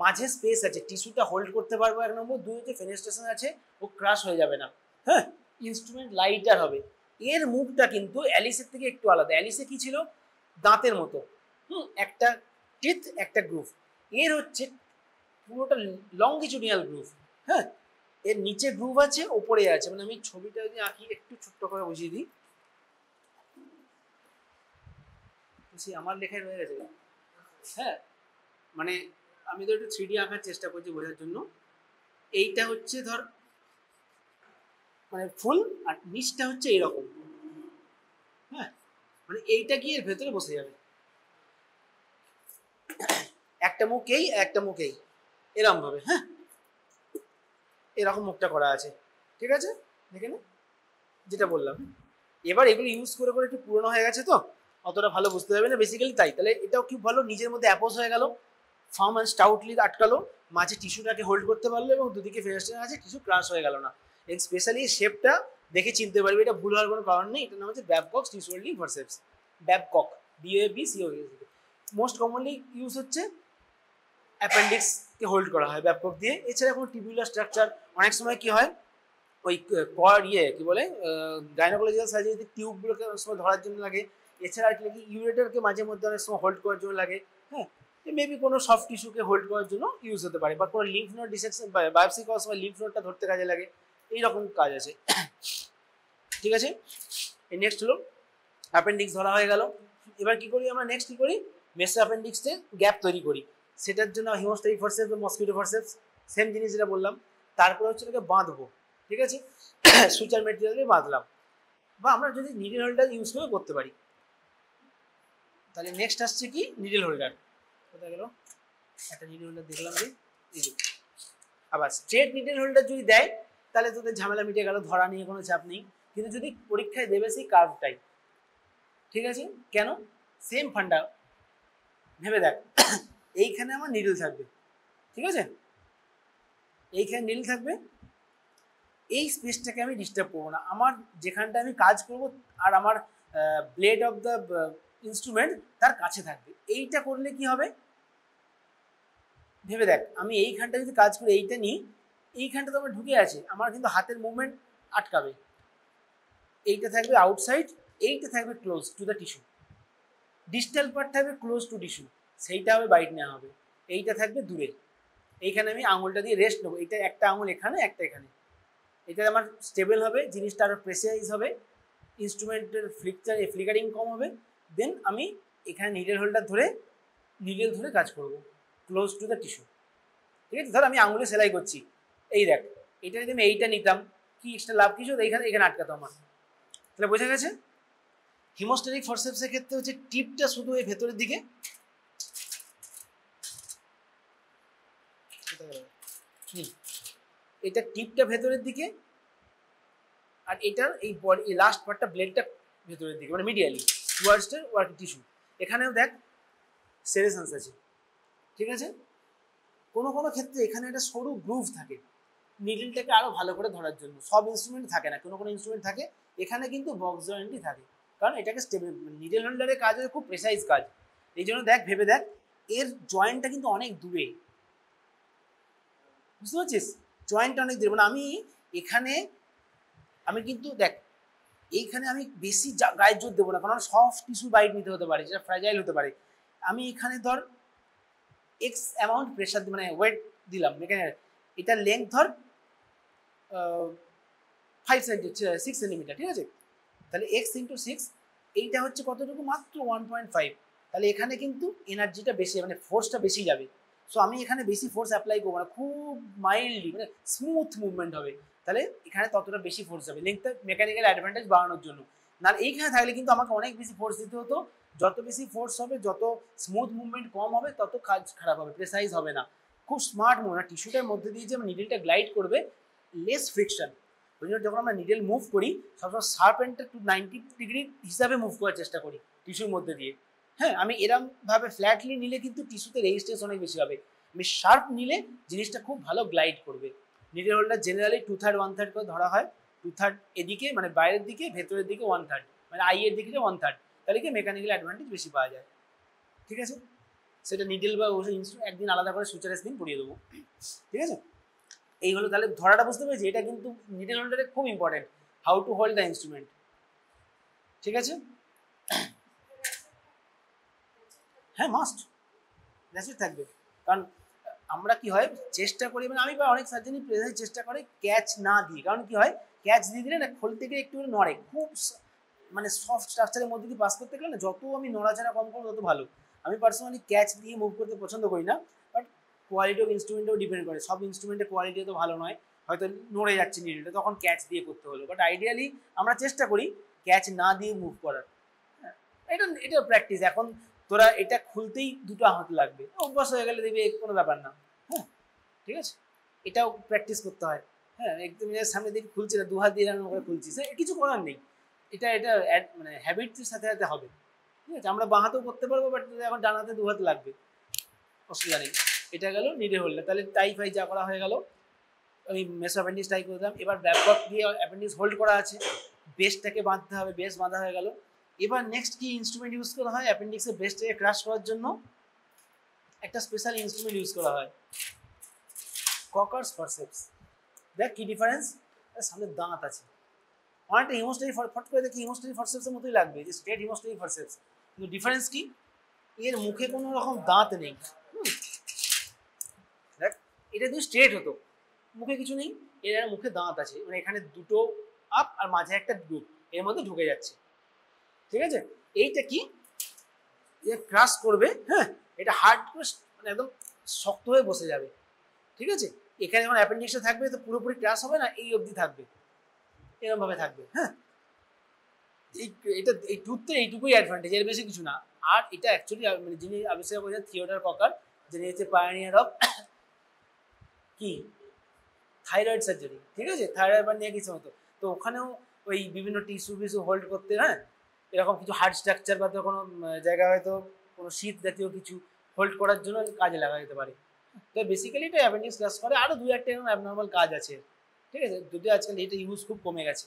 মাঝে স্পেস আছে, টিস্যুটা হোল্ড করতে পারবো 1 নম্বর, 2 হচ্ছে ফেনেস্ট্রেশন আছে, ও ক্রাশ হয়ে যাবে না। হ্যাঁ, ইনস্ট্রুমেন্ট লাইটার হবে। এর মুখটা কিন্তু অ্যালিসের থেকে একটু আলাদা। অ্যালিসে কি ছিল, দাঁতের মতো, একটা টিথ একটা গ্রুভ, এর হচ্ছে পুরোটা লংগিচুডিনাল গ্রুভ। হ্যাঁ, এর নিচে গ্রুভ আছে, ওপরে আছে, মানে আমি ছবিটা যদি আঁকি একটু ছোট্ট করে বুঝিয়ে দিই, আমার লেখায় রয়ে গেছে। হ্যাঁ, মানে আমি তো একটু 3D আঁকার চেষ্টা করছি বোঝার জন্য। এইটা হচ্ছে ধর মানে ফুল, আর নিচটা হচ্ছে এরকম। হ্যাঁ, মানে এইটা গিয়ে এর ভেতরে বসে যাবে, একটা মুখ এই একটা মুখ এই, এরকম ভাবে। হ্যাঁ, এরকম মুখটা করা আছে, ঠিক আছে, দেখে না যেটা বললাম। এবার এগুলো ইউজ করে করে একটু পুরনো হয়ে গেছে, তো অতটা ভালো বুঝতে পারবে না বেসিক্যালি, তাই তাহলে এটাও খুব ভালো, নিজের মধ্যে অ্যাপোজ হয়ে গেল, ফার্ম অ্যান্ড স্টাউটলি আটকালো, মাঝে টিস্যুটাকে হোল্ড করতে পারলো, এবং দুদিকে ফেনেস্ট্রেশন আছে, টিস্যু ক্রাশ হয়ে গেল না। এবং স্পেশালি শেপটা দেখে চিনতে পারবে, এটা ভুল হওয়ার কোনো কারণ নেই। এটার নাম হচ্ছে Babcock tissue holding forceps, Babcock, BABCO। Most commonly use হচ্ছে অ্যাপেন্ডিক্সকে হোল্ড করা হয় ব্যাবকক দিয়ে। এছাড়া কোনো টিবিউলার স্ট্রাকচার, অনেক সময় কি হয় ওই কি বলে গাইনোকোলজিক্যাল সার্জারিতে টিউবগুলোকে অনেক সময় ধরার জন্য লাগে। এছাড়া আর কি ইউরেটারকে মাঝে মধ্যে অনেক সময় হোল্ড করার জন্য লাগে। হ্যাঁ, মেবি কোনো সফট টিস্যুকে হোল্ড করার জন্য ইউজ হতে পারে, বা কোনো লিম্ফ নোড ডিসেকশন বায়োপসি করার সময় লিম্ফ নোডটা ধরতে কাজে লাগে, এইরকম কাজ আছে। ঠিক আছে, এই নেক্সট হলো অ্যাপেন্ডিক্স ধরা হয়ে গেল। এবার কি করি আমরা, নেক্সট কি করি, মেসো অ্যাপেন্ডিক্সে গ্যাপ তৈরি করি, সেটার জন্য হিমোস্ট্যাটিক ফরসেপস বা মসকিটো ফরসেপস, সেম জিনিস যেটা বললাম। তারপরে হচ্ছে এটাকে বাঁধবো, ঠিক আছে, সুচার মেটেরিয়াল দিয়ে বাঁধলাম, বা আমরা যদি নিডল হোল্ডার ইউজ করে করতে পারি। তাহলে নেক্সট আসছে কি, নিডল হোল্ডার। কোথায় গেল, একটা নিডল হোল্ডার দেখলাম যে, আবার স্ট্রেট নিডল হোল্ডার যদি দেয় তাহলে তোদের ঝামেলা মিটে গেল, ধরা নিয়ে কোনো চাপ নেই। কিন্তু যদি পরীক্ষায় দেবে সেই কার্ভটাই, ঠিক আছে, কেন, সেম ফান্ডা, ভেবে দেখ, এইখানে আমার নিডল থাকবে, ঠিক আছে, এইখানে নিডল থাকবে, এই স্পেসটাকে আমি ডিস্টার্ব করবো না, আমার যেখানটা আমি কাজ করব আর আমার ব্লেড অফ দ্য ইনস্ট্রুমেন্ট তার কাছে থাকবে। এইটা করলে কি হবে, ভেবে দেখ, আমি এইখানটা যদি কাজ করি, এইটা নিই, এইখানটা তো আমার ঢুকে আছে, আমার কিন্তু হাতের মুভমেন্ট আটকাবে, এইটা থাকবে আউটসাইড, এইটা থাকবে close to the tissue, distal part থাকবে ক্লোজ টু টিস্যু, সেইটা হবে বাইট নেওয়া হবে, এইটা থাকবে দূরে, এইখানে আমি আঙুলটা দিয়ে রেস্ট নেবো, এইটা একটা আঙুল এখানে একটা এখানে, এটা আমার স্টেবল হবে, জিনিসটা আরও প্রেসারাইজ হবে, ইনস্ট্রুমেন্টের ফ্লিকারিং কম হবে, দেন আমি এখানে নিডল হোল্ডার ধরে নিডল ধরে কাজ করব ক্লোজ টু দ্য টিস্যু। ঠিক আছে, ধর আমি আঙুলে সেলাই করছি, এই দেখ, এটা যদি আমি এইটা নিতাম, কি এক্সট্রা লাভ কিছু, এইখানে এখানে আটকাতো আমার, তাহলে বোঝা গেছে। হিমোস্ট্যাটিক ফরসেপসের ক্ষেত্রে হচ্ছে টিপটা শুধু এই ভেতরের দিকে, এটা টিপটা ভেতরের দিকে, আর এটার এই বডি লাস্ট পার্টটা ব্লেডটা ভেতরের দিকে, মানে medially towards the working tissue. এখানেও দেখ সেরেশনস আছে, ঠিক আছে, কোনো কোনো ক্ষেত্রে এখানে একটা সরু গ্রুভ থাকে নিডলটাকে আরো ভালো করে ধরার জন্য, সব ইনস্ট্রুমেন্ট থাকে না, কোনো কোনো ইনস্ট্রুমেন্ট থাকে, এখানে কিন্তু বক্স জয়েন্টই থাকে, কারণ এটাকে স্টেবল, নিডল হোল্ডারের কাজ হচ্ছে খুব প্রেসাইজ কাজ, এই জন্য দেখ ভেবে দেখ, এর জয়েন্টটা কিন্তু অনেক দূরে, বুঝতে পারছিস, জয়েন্টটা অনেক দূরে, মানে আমি এখানে আমি কিন্তু দেখ এইখানে আমি বেশি গায়ে জোর দেবো না, কারণ সফট টিস্যু বাইট নিতে হতে পারে, যেটা ফ্র্যাজাইল হতে পারে, আমি এখানে ধর এক্স অ্যামাউন্ট প্রেশার মানে ওয়েট দিলাম, এখানে এটার লেন্থ ধর 6 সেন্টিমিটার, ঠিক আছে, তাহলে এক্স ইন্টু 6, এইটা হচ্ছে কতটুকু, মাত্র 1.5, তাহলে এখানে কিন্তু এনার্জিটা বেশি, মানে ফোর্সটা বেশি যাবে, সো আমি এখানে বেশি ফোর্স অ্যাপ্লাই করবো না, খুব মাইল্ডলি মানে স্মুথ মুভমেন্ট হবে, তাহলে এখানে ততটা বেশি ফোর্স যাবে, লেন্থটা মেকানিক্যাল অ্যাডভান্টেজ বাড়ানোর জন্য। না এইখানে থাকলে কিন্তু আমাকে অনেক বেশি ফোর্স দিতে হতো, যত বেশি ফোর্স হবে, যত স্মুথ মুভমেন্ট কম হবে, তত কাজ খারাপ হবে, প্রেসাইজ হবে না, খুব স্মার্ট মুভ না, টিস্যুটার মধ্যে দিয়ে যে নিডলটা গ্লাইড করবে, লেস ফ্রিকশন, ওই জন্য যখন আমরা নিডল মুভ করি সবসময় শার্প এন্ডটা টু 90 ডিগ্রি হিসাবে মুভ করার চেষ্টা করি টিস্যুর মধ্যে দিয়ে। হ্যাঁ, আমি এরমভাবে ফ্ল্যাটলি নিলে কিন্তু টিস্যুতে রেজিস্ট্যান্স অনেক বেশি হবে, আমি শার্প নিলে জিনিসটা খুব ভালো গ্লাইড করবে, নিডল হোলটা জেনারেলি 2/3 1/3 করে ধরা হয়, 2/3 এদিকে মানে বাইরের দিকে, ভেতরের দিকে 1/3, মানে আই এর দিকে 1/3, তাহলে কি মেকানিক্যাল অ্যাডভান্টেজ বেশি পাওয়া যায়। ঠিক আছে, সেটা নিডল বা একদিন আলাদা করে সুচারেস দিন পড়িয়ে দেবো। ঠিক আছে, এই হলো তাহলে ধরাটা বুঝতে পেরেছি। এটা কিন্তু নিডল হোল্ডারে খুব important, how to hold the instrument. ঠিক আছে, হ্যাঁ মাস্ট ন্যাচুরাল থাকবে, কারণ আমরা কি হয় চেষ্টা করি, মানে আমি বা অনেক সার্জনই প্রেজেন্ট চেষ্টা করে ক্যাচ না দিয়ে, কারণ কি হয় ক্যাচ দিয়ে দিলে না খোলতে গিয়ে একটু নড়ে, খুব মানে সফট স্ট্রাকচারের মধ্যে দিয়ে পাস করতে গেলে না যত আমি নড়াচড়া কম করবো তত ভালো। আমি পার্সোনালি ক্যাচ দিয়ে মুভ করতে পছন্দ করি না, বাট কোয়ালিটি অফ ইনস্ট্রুমেন্টেও ডিপেন্ড করে, সব ইনস্ট্রুমেন্টের কোয়ালিটি তো ভালো নয়, হয়তো নড়ে যাচ্ছে নিডলটা, তখন ক্যাচ দিয়ে করতে হলো। বাট আইডিয়ালি আমরা চেষ্টা করি ক্যাচ না দিয়ে মুভ করার। হ্যাঁ, এটা প্র্যাকটিস। এখন তোরা এটা খুলতেই দুটো হাত লাগবে, অভ্যাস হয়ে গেলে দেখবি কোনো ব্যাপার না। হ্যাঁ ঠিক আছে, এটাও প্র্যাকটিস করতে হয়। হ্যাঁ একদম সামনে দিকে খুলছি না, দু হাত দিয়ে এরকম করে খুলছিস, কিছু করার নেই, এটা মানে হ্যাবিটের সাথে সাথে হবে। ঠিক আছে, আমরা বাঁ হাতেও করতে পারবো, বাট এখন ডান হাতে দু হাত লাগবে, অসুবিধা নেই। এটা গেল নিডল হোল্ডার। তাহলে টাই ফাই যা করা হয়ে গেল, আমি মেসো অ্যাপেন্ডিক্স টাই করে দিলাম। এবার ব্যাককক দিয়ে অ্যাপেন্ডিক্স হোল্ড করা আছে, বেসটাকে বাঁধতে হবে, বেস বাঁধা হয়ে গেল। এবার নেক্সট কি ইনস্ট্রুমেন্ট ইউজ করা হয় অ্যাপেন্ডিক্সের বেসটাকে ক্রাশ করার জন্য? একটা স্পেশাল ইনস্ট্রুমেন্ট ইউজ করা হয়, ককার্স ফরসেপস। দেখ কি ডিফারেন্স, সামনে দাঁত আছে, অনেকটা হিমোস্ট্যাটিক ফট করে দেখি হিমোস্ট্যাটিক ফরসেপসের মতোই লাগবে, যে স্ট্রেট হিমোস্ট্যাটিক ফরসেপস, কিন্তু ডিফারেন্স কি, এর মুখে কোনো রকম দাঁত নেই। দেখ এটা যদি স্ট্রেট হতো, মুখে কিছু নেই, এর মুখে দাঁত আছে, মানে এখানে দুটো আপ আর মাঝে একটা গ্রুপ, এর মধ্যে ঢুকে যাচ্ছে। ঠিক আছে, এইটা কি ক্রাশ করবে, হ্যাঁ এটা হার্ড করে মানে একদম শক্ত হয়ে বসে যাবে। ঠিক আছে, এখানে যখন অ্যাপেন্ডিক্সটা থাকবে তো পুরোপুরি ক্রাশ হবে না, এই অবধি থাকবে, এরকম ভাবে থাকবে। হ্যাঁ এটা এই টুথটা এইটুকুই অ্যাডভান্টেজ, এর বেশি কিছু না। আর এটা অ্যাকচুয়ালি মানে যিনি আবিষ্কার করেছেন থিওডর ককার, যিনি হচ্ছে পায়োনিয়ার অফ কি থাইরয়েড সার্জারি। ঠিক আছে, থাইরয়েড বা নিয়ে কিছু হতো, তো ওখানেও ওই বিভিন্ন টিস্যু ফিস্যু হোল্ড করতে, হ্যাঁ এরকম কিছু হার্ড স্ট্রাকচার বা কোনো জায়গায় হয়তো কোনো শীত জাতীয় কিছু হোল্ড করার জন্য কাজে লাগা যেতে পারে। তো বেসিক্যালি এটা অ্যাপেন্ডিক্স ক্রাশ করে, আরও দু একটা এরকম অ্যাবনর্মাল কাজ আছে। ঠিক আছে, যদিও আজকাল এটা ইউজ খুব কমে গেছে।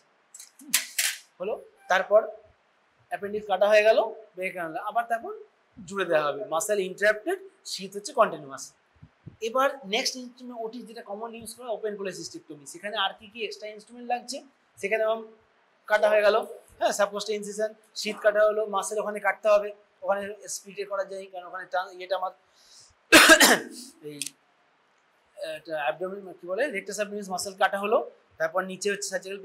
হলো, তারপর অ্যাপেন্ডিক্স কাটা হয়ে গেল, ব্রেক আনলো, আবার তারপর জুড়ে দেওয়া হবে, মাসেল ইন্টারাপ্টেড, শীত হচ্ছে কন্টিনিউয়াস। এবার নেক্সট ইনস্ট্রুমেন্ট ওটি যেটা কমন ইউজ করে ওপেন কোলেসিস্টেক্টমি, সেখানে আর কি কি এক্সট্রা ইনস্ট্রুমেন্ট লাগছে, সেখানে কাটা হয়ে গেল, হ্যাঁ সাবকোস্টাল ইনসিশন, শীত কাটা হলো, মাসেল ওখানে কাটতে হবে, ওখানে স্প্লিটে করা যায়, কারণ ওখানে ইয়েটা আমার এই অ্যাবডোমেন কি বলে রেক্টাস অ্যাবডোমিনাস মাসেল কাটা হলো, তারপর নিচে হচ্ছে সার্জিক্যাল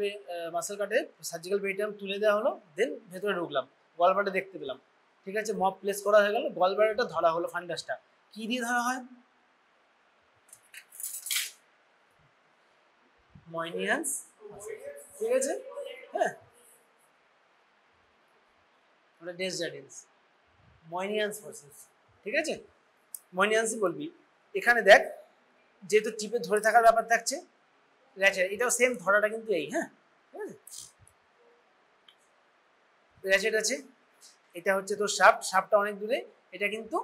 মাসেল কাটে, সার্জিক্যাল পেরিটাম তুলে দেওয়া হলো, দেন ভেতরে ঢুকলাম, গলব্লাডার দেখতে পেলাম। ঠিক আছে, মপ প্লেস করা হয়ে গেল, গলব্লাডারটা ধরা হলো, ফান্ডাসটা কি দিয়ে ধরা হয়, ময়নিয়ান্স। ঠিক আছে, হ্যাঁ ওটা ডেসজার্ডিনস, ময়নিয়ান্স ফরসেপস। ঠিক আছে, ময়নিয়ান্সই বলবি। এখানে দেখ যেহেতু টিপে ধরে থাকার ব্যাপার থাকছে, র্যাচেট এটাও সেম, ধরাটা কিন্তু এই, হ্যাঁ ঠিক আছে, র্যাচেট আছে, এটা হচ্ছে তোর শাফটটা অনেক দূরে, এটা কিন্তু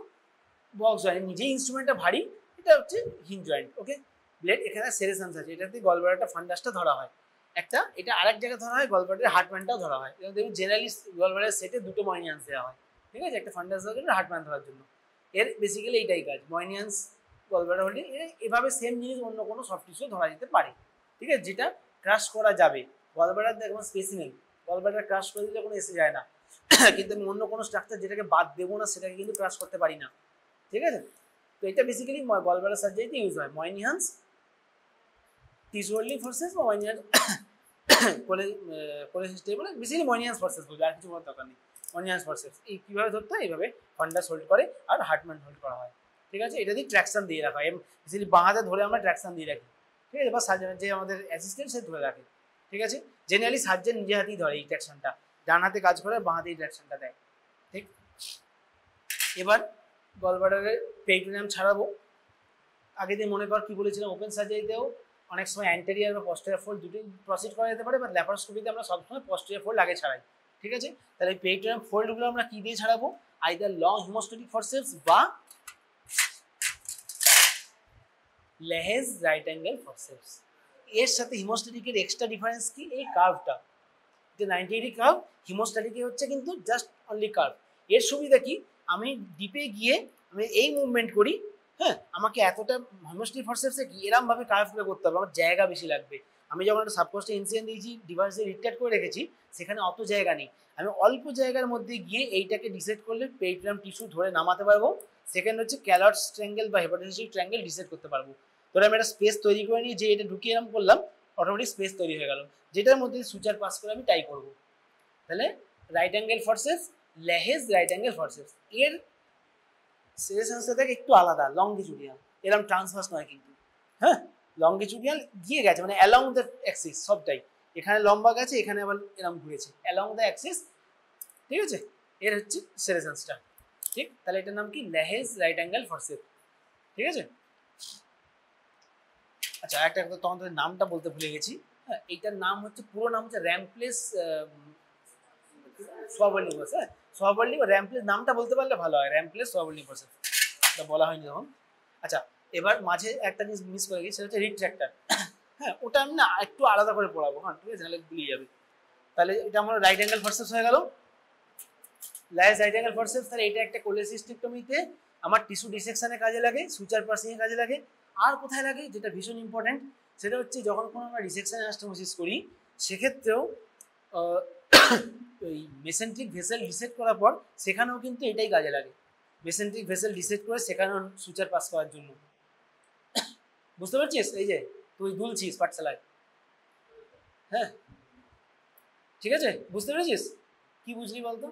বক্স জয়েন্ট, নিজেই ইনস্ট্রুমেন্টটা ভারী, এটা হচ্ছে হিঞ্জ জয়েন্ট। ওকে, ব্লেড এখানে সেরেসান্স আছে, এটাতে গলব্লাডারটা ফান্ডাসটা ধরা হয় একটা, এটা আরেক জায়গায় ধরা হয়, গলব্লাডারের হার্টম্যানটাও ধরা হয়। দেখুন জেনারেলি গলব্লাডারের সেটে দুটো ময়নিয়ান্স দেওয়া হয়। ঠিক আছে, একটা ফান্ডাস দেওয়ার জন্য, হার্টম্যান ধরার জন্য। এর বেসিক্যালি এইটাই কাজ, ময়নিয়ান্স গলব্লাডার হোল্ডিং। এভাবে সেম জিনিস অন্য কোনো সফট টিস্যু ধরা যেতে পারে। ঠিক আছে, যেটা ক্রাশ করা যাবে, গলব্লাডার দেখুন স্পেসিমেন, গলব্লাডার ক্রাশ করে দিলে কোনো এসে যায় না, কিন্তু আমি অন্য কোনো স্ট্রাকচার যেটাকে বাদ দেবো না সেটাকে কিন্তু ক্রাশ করতে পারি না। ঠিক আছে, তো এটা বেসিক্যালি গলব্লাডার সার্জারিতে ইউজ হয়, ময়নিয়ান্স টিস্যু হোল্ডিং ফোর্সেস বা ময়নিয়ান্স কোলেসিস্টেম, বলে বেসিক্যালি ময়নিয়ান্স ফোর্সেস বলবে, আর কিছু বলার দরকার নেই। ময়নিয়ান্স ফোর্সেস এই কীভাবে ধরতে হয়, এইভাবে ফান্ডাস হোল্ড করে আর হার্টম্যান হোল্ড করা হয়। ঠিক আছে, এটা দিয়ে ট্র্যাকশন দিয়ে রাখা হয়, বেসিক্যালি বাঁ হাতে ধরে আমরা ট্র্যাকশন দিয়ে রাখি। ঠিক আছে, বা সার্জনের যে আমাদের অ্যাসিস্ট্যান্ট সে ধরে রাখে। ঠিক আছে, জেনারেলি সার্জন নিজে হাতেই ধরে এই ট্র্যাকশনটা, ডান হাতে কাজ করে, বাঁ হাতে এই ট্র্যাকশনটা দেয়। ঠিক, এবার গলব্লাডারের পেরিটোনিয়াম ছাড়াবো। আগে দিয়ে মনে কর কি বলেছিলাম, ওপেন সার্জারিতেও অনেক সময় অ্যান্টেরিয়ার বা পস্টেরিয়র ফোল্ড দুটোই প্রসিড করা যেতে পারে, বা ল্যাপারোস্কোপিতে আমরা সবসময় পস্টেরিয়র ফোল্ড আগে ছাড়াই। ঠিক আছে, তাহলে এই পেরিটোনিয়াম ফোল্ডগুলো আমরা কি দিয়ে ছাড়াবো, আইদার লং হিমোস্ট্যাটিক ফরসেপস বা লেহেজ রাইট অ্যাঙ্গেল ফরসেপস। এর সাথে হিমোস্ট্যাটিকের এক্সট্রা ডিফারেন্স কি, এই কার্ভটা, যে 90 ডিগ্রি কার্ভ, হিমোস্ট্যাটিকে হচ্ছে কিন্তু জাস্ট অনলি কার্ভ। এর সুবিধা কি, আমি ডিপে গিয়ে আমি এই মুভমেন্ট করি, হ্যাঁ, আমাকে এতটা হিমোস্ট্যাটিক ফোর্সেপসে কি এরমভাবে কার্ভ প্লে করতে হবে, আমার জায়গা বেশি লাগবে। আমি যখন একটা সাবকোস্টে ইনসিডেন্ট দিয়েছি, ডিভাইসে রিটার্ড করে রেখেছি, সেখানে অত জায়গা নেই, আমি অল্প জায়গার মধ্যে গিয়ে এইটাকে ডিসেট করলে পেরিট্রাম টিস্যু ধরে নামাতে পারবো। সেকেন্ড হচ্ছে ক্যালটস ট্রায়াঙ্গেল বা হেপাটোসিস ট্রায়াঙ্গেল ডিসেট করতে পারবো। ধরে আমি একটা স্পেস তৈরি করে নিয়ে যে এটা ঢুকিয়ে এরকম করলাম, অটোমেটিক স্পেস তৈরি হয়ে গেল, যেটার মধ্যে সুচার পাস করে আমি টাই করবো। তাহলে রাইট অ্যাঙ্গেল ফোর্সেপস, ল্যাহেজ রাইট অ্যাঙ্গেল ফোর্সেপস, এর সেন্সটা থেকে একটু আলাদা, লংগিচুডিয়াল, এরকম ট্রান্সভার্স নয় কিন্তু, হ্যাঁ, লংগিচুডিয়াল গিয়ে গেছে মানে অ্যালং দ্য অ্যাক্সিস সবটাই, এখানে লম্বা গেছে, এখানে আবার এরকম ঘুরেছে অ্যালং দ্য অ্যাক্সিস, ঠিক আছে, এর হচ্ছে সেরেসেন্সটা, ঠিক। তাহলে এটার নাম কি, ল্যাহেজ রাইট অ্যাঙ্গেল ফোর্সেপস, ঠিক আছে। আচ্ছা, একটা তখন তোদের নামটা বলতে ভুলে গেছি, হ্যাঁ, এইটার নাম হচ্ছে, পুরো নাম হচ্ছে র্যাম্পলেস সোয়াবলি ফোর্স, হ্যাঁ, সোয়াবলি বা র্যাম্পলেস, নামটা বলতে পারলে ভালো হয়, র্যাম্পলেস সোয়াবলি ফোর্স, এটা বলা হয়নি তখন। আচ্ছা, এবার মাঝে একটা জিনিস মিস করে গেছি, সেটা হচ্ছে রিট্র্যাক্টর, হ্যাঁ, ওটা আমি না একটু আলাদা করে পড়াবো, হ্যাঁ, ঠিক আছে, নাহলে ভুলিয়ে যাবে। তাহলে এটা আমার রাইট অ্যাঙ্গেল ফোর্সেপস হয়ে গেল, ল্যাহেজ রাইট অ্যাঙ্গেল ফোর্সেপস। তাহলে এটা একটা কোলেসিস্টেক্টমিতে আমার টিস্যু ডিসেকশনে কাজে লাগে, সুচার পার্সিংয়ে কাজে লাগে। আর কোথায় লাগে, যেটা ভীষণ ইম্পর্টেন্ট, সেটা হচ্ছে যখন কোনো আমরা ডিসেকশন অ্যানাস্টোমোসিস করি, সেক্ষেত্রেও ওই মেসেন্ট্রিক ভেসেল ডিসেক্ট করার পর সেখানেও কিন্তু এটাই কাজে লাগে, মেসেন্ট্রিক ভেসেল ডিসেক্ট করে সেখানেও সুচার পাস করার জন্য। বুঝতে পারছিস, এই যে তুই দুলছিস পাঠশালায়, হ্যাঁ, ঠিক আছে, বুঝতে পেরেছিস, কি বুঝলি বলতো,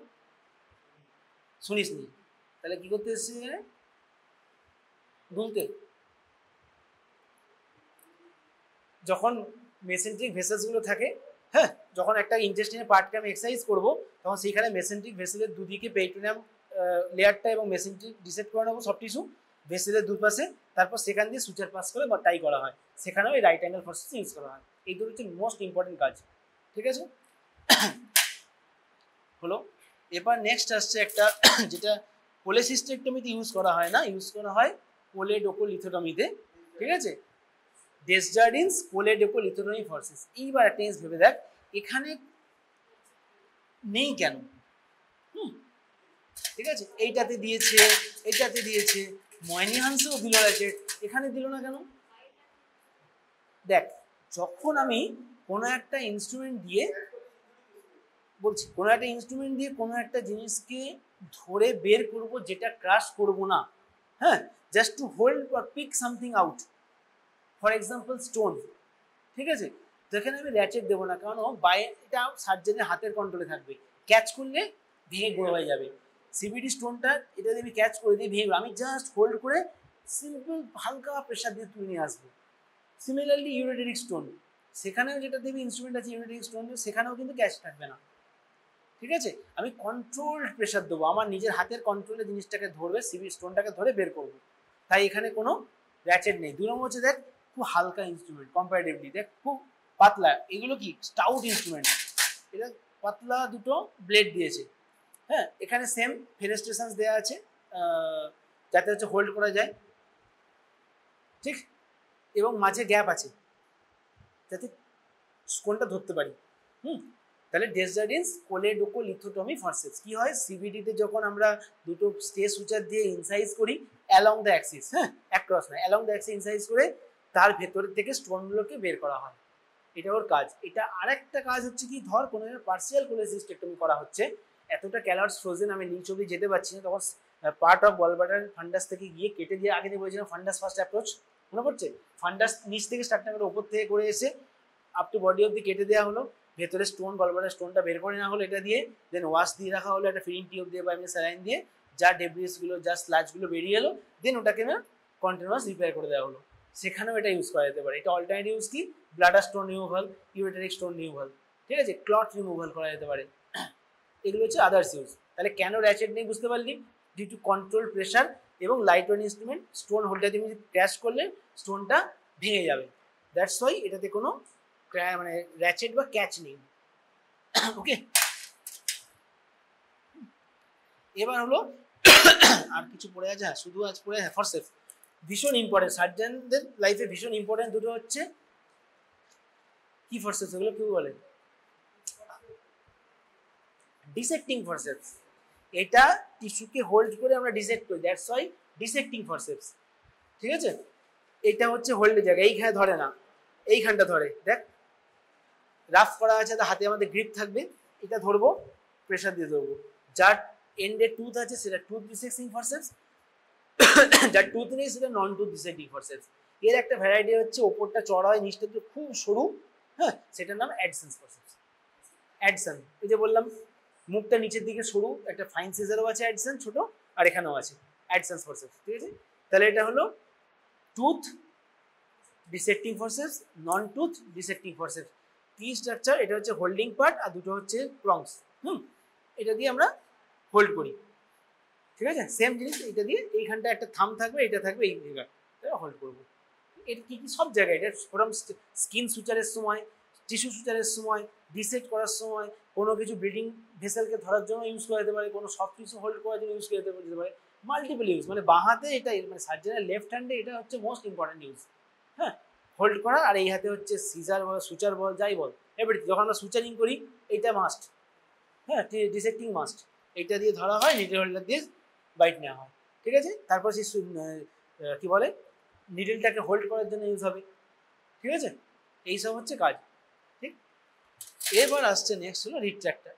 শুনিস নি, তাহলে কি করতে এসেছিস, দুলতে। যখন মেসেন্ট্রিক ভেসেলসগুলো থাকে, হ্যাঁ, যখন একটা ইন্টেস্টিনের পার্টকে আমি এক্সারসাইজ করবো, তখন সেইখানে মেসেন্ট্রিক ভেসেলের দুদিকে পেরিটোনিয়াম লেয়ারটা এবং মেসেন্ট্রিক ডিসেক্ট করে নেবো সব টিস্যু ভেসেলের দুপাশে, তারপর সেখান দিয়ে সুচার পাস করে বা টাই করা হয়, সেখানেও এই রাইট অ্যাঙ্গেল ফোর্সেস ইউজ করা হয়। এই দুটো হচ্ছে মোস্ট ইম্পর্টেন্ট কাজ, ঠিক আছে। হলো, এবার নেক্সট আসছে একটা যেটা কোলেসিস্টেক্টমিতে ইউজ করা হয় না, ইউজ করা হয় কোলেডোকোলিথোটমিতে, ঠিক আছে, ডেসজার্ডিনস কোলেডোকোলিথোটমি ফোর্সেস। এইবার একটা জিনিস ভেবে দেখ, এখানে নেই কেন, ঠিক আছে, এইটাতে দিয়েছে, এইটাতে দিয়েছে, ময়নিহান্সেও দিল র্যাচেট, এখানে দিল না কেন? দেখ, যখন আমি কোনো একটা ইনস্ট্রুমেন্ট দিয়ে বলছি, কোনো একটা ইনস্ট্রুমেন্ট দিয়ে কোনো একটা জিনিসকে ধরে বের করব, যেটা ক্রাশ করব না, হ্যাঁ, just to hold or pick something out, for example stone, ঠিক আছে, তো এখানে আমি র্যাচেট দেবো না, কারণ এটা সার্জেনের হাতের কন্ট্রোলে থাকবে, ক্যাচ করলে ভেঙে গুঁড়ো হয়ে যাবে। সিবিডি স্টোনটা এটা যদি আমি ক্যাচ করে দিই ভেঙে, আমি জাস্ট হোল্ড করে সিম্পল হালকা প্রেশার দিয়ে তুলে নিয়ে আসবো। সিমিলারলি ইউরেটেরিক স্টোন, সেখানেও যেটা দেবে ইনস্ট্রুমেন্ট আছে ইউরেটেরিক স্টোন, সেখানেও কিন্তু ক্যাচ থাকবে না, ঠিক আছে, আমি কন্ট্রোলড প্রেশার দেবো, আমার নিজের হাতের কন্ট্রোলে জিনিসটাকে ধরবে, সিবি স্টোনটাকে ধরে বের করবো, তাই এখানে কোনো র্যাচেট নেই। 2 নম্বর হচ্ছে দেখ, খুব হালকা ইনস্ট্রুমেন্ট কম্পারেটিভলি, দেখ খুব পাতলা, এগুলো কি স্টাউট ইনস্ট্রুমেন্ট, এটা পাতলা দুটো ব্লেড দিয়েছে, হ্যাঁ, এখানে সেম ফেনেস্ট্রেশন দেওয়া আছে যাতে হচ্ছে হোল্ড করা যায়, ঠিক, এবং মাঝে গ্যাপ আছে যাতে কোনটা ধরতে পারি, তাহলে ডেসজার্ডিনস কোলেডোকোলিথোটমি ফোর্সেপস কি হয়, সিবিডিতে যখন আমরা দুটো স্টে সুচার দিয়ে ইনসাইজ করি অ্যালং দ্য অ্যাক্সিস, হ্যাঁ, অ্যাক্রস না, অ্যালং দ্য অ্যাক্সিস ইনসাইজ করে তার ভেতর থেকে স্টোনগুলোকে বের করা হয়, এটা ওর কাজ। এটা আরেকটা কাজ হচ্ছে কি, ধর কোনো পার্সিয়াল কোলেসিস্টেক্টমি করা হচ্ছে, এতটা ক্যালটস ফ্রোজেন, আমি নিচ অব্দি যেতে পারছি না, তখন পার্ট অফ গলব্লাডার ফান্ডাস থেকে গিয়ে কেটে দিয়ে, আগে দিয়ে বলেছিলাম ফান্ডাস ফার্স্ট অ্যাপ্রোচ, মনে পড়ছে, ফান্ডাস নিচ থেকে স্টার্ট না করে ওপর থেকে করে এসে আপ টু বডি অব্দি কেটে দেওয়া হলো, ভেতরে স্টোন গলব্লাডার স্টোনটা বের করে নেওয়া হলো এটা দিয়ে, দেন ওয়াশ দিয়ে রাখা হলো একটা ফিডিং টিউব দিয়ে বা এমনি স্যালাইন দিয়ে, যা ডেব্রিসগুলো যা স্লাজগুলো বেরিয়ে এলো, দেন ওটাকে না কন্টিনিউয়াস রিপেয়ার করে দেওয়া হলো, সেখানেও এটা ইউজ করা যেতে পারে। এটা অল্টারনেট ইউজ কি, bladder stone removal, ureteric stone removal, ঠিক আছে, ক্লট রিমুভাল করা যেতে পারে, এগুলো হচ্ছে আদার্স ইউজ। তাহলে কেন র্যাচেট নেই বুঝতে পারলি, ডিউ টু কন্ট্রোল প্রেশার এবং light weight instrument, stone holder দিয়ে ক্র্যাশ করলে স্টোনটা ভেঙে যাবে, দ্যাটস ওয়াই এটাতে কোনো মানে র্যাচেট বা ক্যাচ নেই, ওকে। এবার হলো আর কিছু পড়ে আছে, হ্যাঁ, শুধু আজ পড়ে, হ্যাঁ, ফরসেপস ভীষণ ইম্পর্টেন্ট, সার্জনদের লাইফে ভীষণ ইম্পর্টেন্ট দুটো হচ্ছে কি ফরসেপস এগুলো কি বলে? Dissecting forceps. এটা টিস্যুকে হোল্ড করে আমরা ডিসেক্ট করি, দ্যাটস ওয়াই ডিসেক্টিং ফরসেপস। ঠিক আছে, এটা হচ্ছে হোল্ডের জায়গা, এইখানে ধরে না, এইখানটা ধরে, দেখ রাফ করা আছে, হাতে আমাদের গ্রিপ থাকবে, এটা ধরবো, প্রেশার দিয়ে ধরবো। যার এন্ডে টুথ আছে সেটা টুথ ডিসেক্টিং ফরসেপস, যার টুথ নেই সেটা নন টুথ ডিসেক্টিং ফরসেপস। এর একটা ভ্যারাইটি হচ্ছে ওপরটা চড়া হয়, নিচটা তো খুব সরু, হ্যাঁ, সেটার নাম অ্যাডসেন্স ফরসেপস। অ্যাডসেন, এই যে বললাম মুখটা নিচের দিকে সরু, একটা ফাইন সিজারও আছে অ্যাডসেন ছোট, আর এখানেও আছে অ্যাডসেন্স ফরসেপস। ঠিক আছে, তাহলে এটা হলো টুথ ডিসেক্টিং ফরসেপস, নন টুথ ডিসেক্টিং ফরসেপস। কি স্ট্রাকচার, এটা হচ্ছে হোল্ডিং পার্ট আর দুটো হচ্ছে প্রংস। এটা দিয়ে আমরা হোল্ড করি। ঠিক আছে, সেম জিনিস, এটা দিয়ে এইখানটা একটা থাম থাকবে, এটা থাকবে এই জায়গায়, হোল্ড করবো। এটা কি কি সব জায়গায়, এটা ওরকম স্কিন সুচারের সময়, টিস্যু সুচারের সময়, ডিসেক্ট করার সময়, কোনো কিছু ব্লিডিং ভেসেলকে ধরার জন্য ইউজ করা যেতে পারে, কোনো সফট টিস্যু হোল্ড করার জন্য ইউজ করা যেতে পারে, মাল্টিপল ইউজ। মানে বাঁ হাতে এটা, মানে সার্জারির লেফট হ্যান্ডে এটা হচ্ছে মোস্ট ইম্পর্টেন্ট ইউজ, হ্যাঁ, হোল্ড করা। আর এই হাতে হচ্ছে সিজার বল, সুচার বল, যাই বল, এভরিথিং। যখন আমরা সুচারিং করি এইটা মাস্ট, হ্যাঁ, ডিসেক্টিং মাস্ট। এইটা দিয়ে ধরা হয়, নিডল হোল্ডার দিয়ে বাইট নেওয়া হয়। ঠিক আছে, তারপর সেই কি বলে নিডলটাকে হোল্ড করার জন্য ইউজ হবে। ঠিক আছে, এইসব হচ্ছে কাজ। ঠিক, এবার আসছে নেক্সট হলো রিট্র্যাক্টর।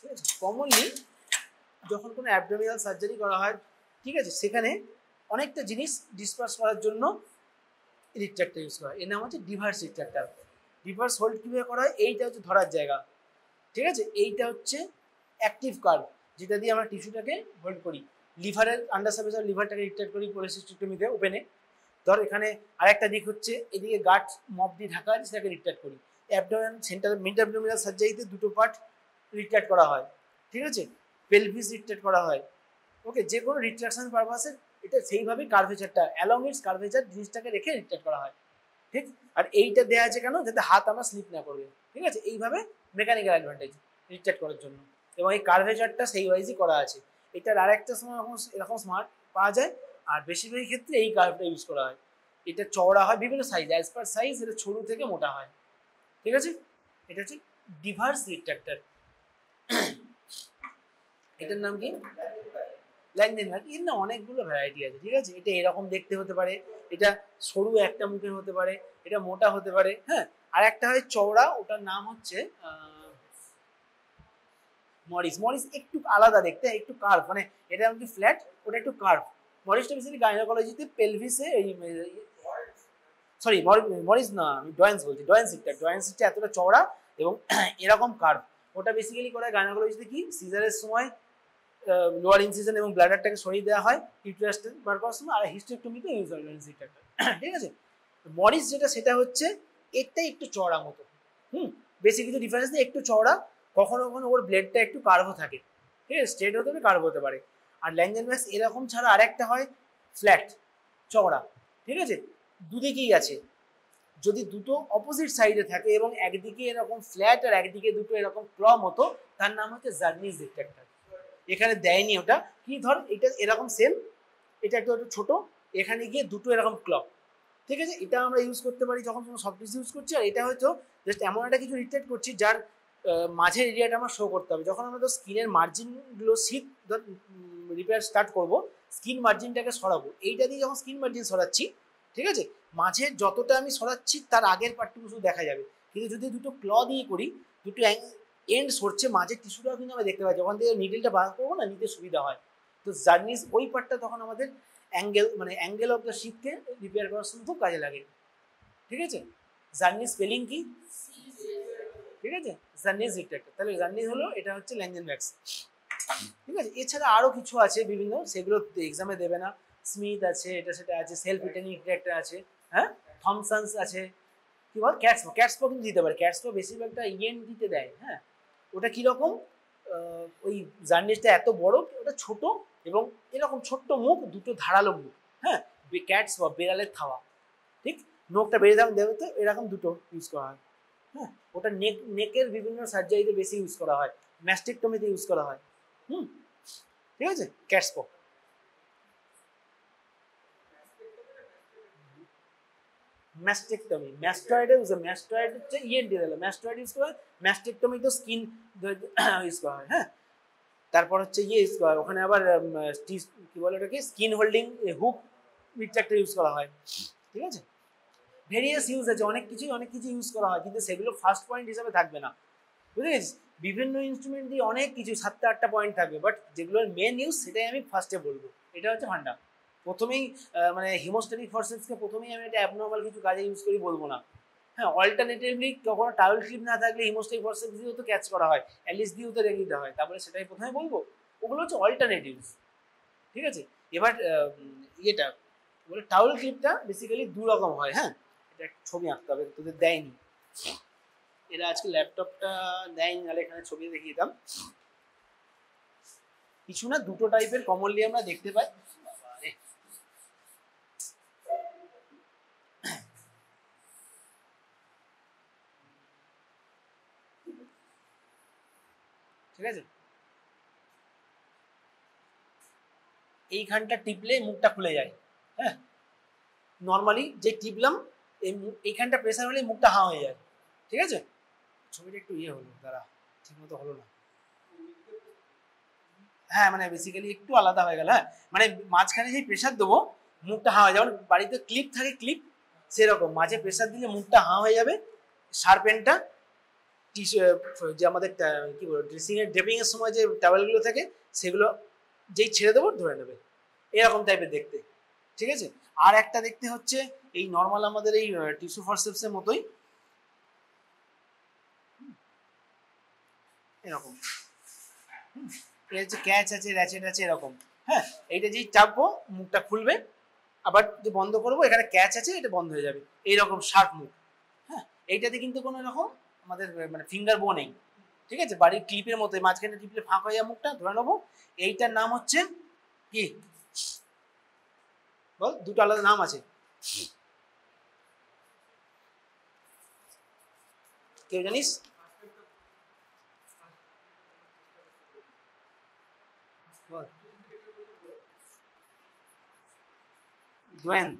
ঠিক আছে, কমনলি যখন কোনো অ্যাবডোমিনাল সার্জারি করা হয়, ঠিক আছে, সেখানে অনেকটা জিনিস ডিসপার্স করার জন্য রিট্র্যাক্টর ইউজ করা হয়। এর নাম হচ্ছে ডিভার্স রিট্র্যাক্টর। ডিভার্স হোল্ড কীভাবে করা হয়, এইটা হচ্ছে ধরার জায়গা। ঠিক আছে, এইটা হচ্ছে অ্যাক্টিভ কার্ভ, যেটা দিয়ে আমরা টিস্যুটাকে হোল্ড করি। লিভারের আন্ডার সার্ফেস অফ লিভারটাকে রিট্র্যাক্ট করি কোলেসিস্টেক্টমিতে, ওপেনে। ধর এখানে আরেকটা দিক হচ্ছে এদিকে গাট মপ দিয়ে ঢাকা আছে, সেটাকে রিট্র্যাক্ট করি। অ্যাবডোমেন সেন্টার মিড অ্যাবডোমিনাল সার্জারিতে দুটো পার্ট রিট্র্যাক্ট করা হয়। ঠিক আছে, পেলভিস রিট্র্যাক্ট করা হয়। ওকে, যে কোনো রিট্র্যাকশন পারপাসে এটা সেইভাবেই কার্ভেচারটা, অ্যালং ইটস কার্ভেচার জিনিসটাকে রেখে রিট্র্যাক্ট করা হয়। ঠিক, আর এইটা দেওয়া আছে কেন, যাতে হাত আমরা স্লিপ না করবে। ঠিক আছে, এইভাবে মেকানিক্যাল অ্যাডভান্টেজ রিট্র্যাক্ট করার জন্য, এবং এই কার্ভেচারটা সেই ওয়াইজই করা আছে। এটার আরেকটা সময় এরকম স্মার্ট পাওয়া যায়, আর বেশিরভাগ ক্ষেত্রে এই কার্ভটা ইউজ করা হয়। এটা চওড়া হয় বিভিন্ন সাইজ, অ্যাজ পার সাইজ এটা সরু থেকে মোটা হয়। ঠিক আছে, এটা হচ্ছে ডিভার্স রিট্র্যাক্টর। এটার নাম কি, ল্যাংজেনবার্গ। এর না অনেকগুলো ভ্যারাইটি আছে। ঠিক আছে, এটা এরকম দেখতে হতে পারে, এটা সরু একটা মুখের হতে পারে, এটা মোটা হতে পারে, হ্যাঁ। আর একটা হয় চওড়া, ওটার নাম হচ্ছে মরিস। মরিস একটু আলাদা দেখতে, একটু কার্ভ, মানে এটা এমনকি ফ্ল্যাট, ওটা একটু কার্ভ। মরিসটা বেসিক্যালি গাইনোকোলজিতে পেলভিসে, এই সরি মরিস না, আমি ডয়েন্স বলছি, ডয়েন্সিটটা এতটা চওড়া এবং এরকম কার্ভ। ওটা বেসিক্যালি করা হয় গাইনোকোলজিতে, কি সিজারের সময় লোয়ার ইনসিশন এবং ব্লাডারটাকে সরিয়ে দেওয়া হয় ইউটেরাসটা বার করার সময়, আর হিস্টেক্টমিতে ইউজ হয় ডয়েন্সিটটা। ঠিক আছে, মরিস যেটা, সেটা হচ্ছে এরটাই একটু চওড়া মতো, বেশি কিছু ডিফারেন্স নেই, একটু চওড়া। কখনো কখনো ওর ব্লেডটা একটু কার্ভও থাকে। ঠিক আছে, স্ট্রেট হতে পারে, কার্ভ হতে পারে। আর ল্যাংজেনবার্গ এরকম ছাড়া আরেকটা হয় ফ্ল্যাট, চওড়া। ঠিক আছে, দুদিকেই আছে। যদি দুটো অপোজিট সাইডে থাকে এবং একদিকে এরকম ফ্ল্যাট আর একদিকে দুটো এরকম ক্ল মতো, তার নাম হচ্ছে জার্নিস রিট্র্যাক্টর। এখানে দেয়নি ওটা, কি ধর এটা এরকম সেম, এটা একটু একটু ছোট, এখানে গিয়ে দুটো এরকম ক্ল। ঠিক আছে, এটা আমরা ইউজ করতে পারি যখন কোনো সফট টিস্যু ইউজ করছি। আর এটা হয়তো জাস্ট এমন একটা কিছু রিট্র্যাক্ট করছি যার মাঝের এরিয়াটা আমার শো করতে হবে। যখন আমরা তো স্কিনের মার্জিনগুলো শীত রিপেয়ার স্টার্ট করবো, স্কিন মার্জিনটাকে সরাবো, এইটা দিয়ে যখন স্কিন মার্জিন সরাচ্ছি, ঠিক আছে, মাঝের যতটা আমি সরাচ্ছি তার আগের পার্টটুকু শুধু দেখা যাবে। কিন্তু যদি দুটো ক্ল দিয়ে করি, দুটো এন্ড সরছে, মাঝের টিস্যুটাও কিন্তু আমরা দেখতে পাই, যখন থেকে নিডলটা বার করবো না, নিতে সুবিধা হয়। তো জার্নিস ওই পার্টটা তখন আমাদের অ্যাঙ্গেল, মানে অ্যাঙ্গেল অফ দ্য শিপকে রিপেয়ার করার সময় খুব কাজে লাগে। ঠিক আছে, জার্নিস স্পেলিং কি, ঠিক আছে, জার্নিস রিট্র্যাক্টর। তাহলে জার্নিস হলো, এটা হচ্ছে ল্যাংজেনবার্গ। ঠিক আছে, এছাড়া আরও কিছু আছে বিভিন্ন, সেগুলো এক্সামে দেবে না। স্মিথ আছে, এটা সেটা আছে, সেলফ রিটেনিং রিট্র্যাক্টর আছে, হ্যাঁ, থমসন্স আছে, কি বল ক্যাটসপো। ক্যাটসপো কিন্তু দিতে পারে, ক্যাটসপো বেশিরভাগটা ইএনটিতে দেয়। হ্যাঁ, ওটা কীরকম, ওই জার্নিসটা এত বড়, ওটা ছোট এবং এরকম ছোট্ট মুখ, দুটো ধারালো মুখ, হ্যাঁ, ক্যাটসপো, বেড়ালের খাওয়া। ঠিক, নোকটা বেড়ে যাবে দেবে, তো এরকম দুটো ইউজ করা হয়। হ্যাঁ, ওটা নেকের বিভিন্ন সার্জারিতে বেশি ইউজ করা হয়, ম্যাস্টেকটমিতে ইউজ করা হয়। ঠিক আছে, ক্যাটসপো। ম্যাস্টেকটমি, ম্যাস্টয়েড ম্যাস্টয়েড হচ্ছে ইএনটি দিল, ম্যাস্টয়েড ইউজ করা হয়, ম্যাস্টেকটমি তো স্কিন ইউজ করা হয়। হ্যাঁ, তারপর হচ্ছে ইয়ে ইউজ করা হয় ওখানে আবার কি বলে ওটাকে skin holding hook retractor use করা হয়। ঠিক আছে, ভেরিয়াস ইউজ আছে, অনেক কিছু ইউজ করা হয়, কিন্তু সেগুলো ফার্স্ট পয়েন্ট হিসাবে থাকবে না, বুঝে গেছিস? বিভিন্ন ইনস্ট্রুমেন্ট দিয়ে অনেক কিছু 7টা 8টা পয়েন্ট থাকবে, বাট যেগুলোর মেন ইউজ সেটাই আমি ফার্স্টে বলবো। এটা হচ্ছে ফান্ডা। প্রথমেই মানে হিমোস্ট্যাটিক ফোর্সেসকে প্রথমেই আমি এটা অ্যাবনর্মাল কিছু কাজে ইউজ করি বলবো না। হ্যাঁ, অল্টারনেটিভলি কখনো টাওয়েল ক্লিপ না থাকলে হিমোস্ট্যাটিক ফোর্সেস দিয়েও তো ক্যাচ করা হয়, অ্যালিস দিয়েও তো রেখে দিতে হয়, তারপরে সেটাই প্রথমে বলবো। ওগুলো হচ্ছে অল্টারনেটিভস। ঠিক আছে, এবার ইয়েটা বলে টাওয়েল ক্লিপটা বেসিক্যালি 2 রকম হয়। হ্যাঁ, এটা একটা ছবি আঁকতে হবে, তোদের দেয়নি এরা আজকে, ল্যাপটপটা দেয়নি, নাহলে এখানে ছবি দেখিয়ে দিতাম। কিছু না, 2টো টাইপের কমনলি আমরা দেখতে পাই। ঠিক আছে, এইখানটা টিপলে মুখটা খুলে যায়। হ্যাঁ, নর্মালি যে টিপলাম এইখানটা প্রেসার হলে মুখটা হাঁ হয়ে যায়। ঠিক আছে, ছবিটা একটু ইয়ে হলো, দাঁড়া, ঠিক মতো হলো না। হ্যাঁ, মানে বেসিক্যালি একটু আলাদা হয়ে গেল। হ্যাঁ, মানে মাঝখানে যেই প্রেসার দেবো মুখটা হাঁ হয়ে যাবে, বাড়িতে ক্লিপ থাকে ক্লিপ সেরকম মাঝে প্রেসার দিলে মুখটা হাঁ হয়ে যাবে। শার্পেনটা যে আমাদের কি বলবো ড্রেসিং এর ড্রেপিং এর সময় যে টাওয়েলগুলো থাকে সেগুলো যেই ছেড়ে দেবো ধরে নেবে, এরকম টাইপের দেখতে। ঠিক আছে, আর একটা দেখতে হচ্ছে এই নর্মাল আমাদের এই টিস্যু ফরসেপস এর মতোই এরকম। এর হচ্ছে ক্যাচ আছে, র্যাচেট আছে এরকম। হ্যাঁ, এইটা যেই চাপবো মুখটা খুলবে, আবার যে বন্ধ করবো এখানে ক্যাচ আছে, এটা বন্ধ হয়ে যাবে, এইরকম শার্প মুখ। হ্যাঁ, এইটাতে কিন্তু কোনো এরকম আমাদের মানে ফিঙ্গার বো নেই। ঠিক আছে, বাড়ির ক্লিপের মতো মাঝখানে টিপলে ফাঁক হয়ে যায় মুখটা, ধরে নেবো। এইটার নাম হচ্ছে কি বল, 2টো আলাদা নাম আছে, কেউ জানিস? ডোয়েন,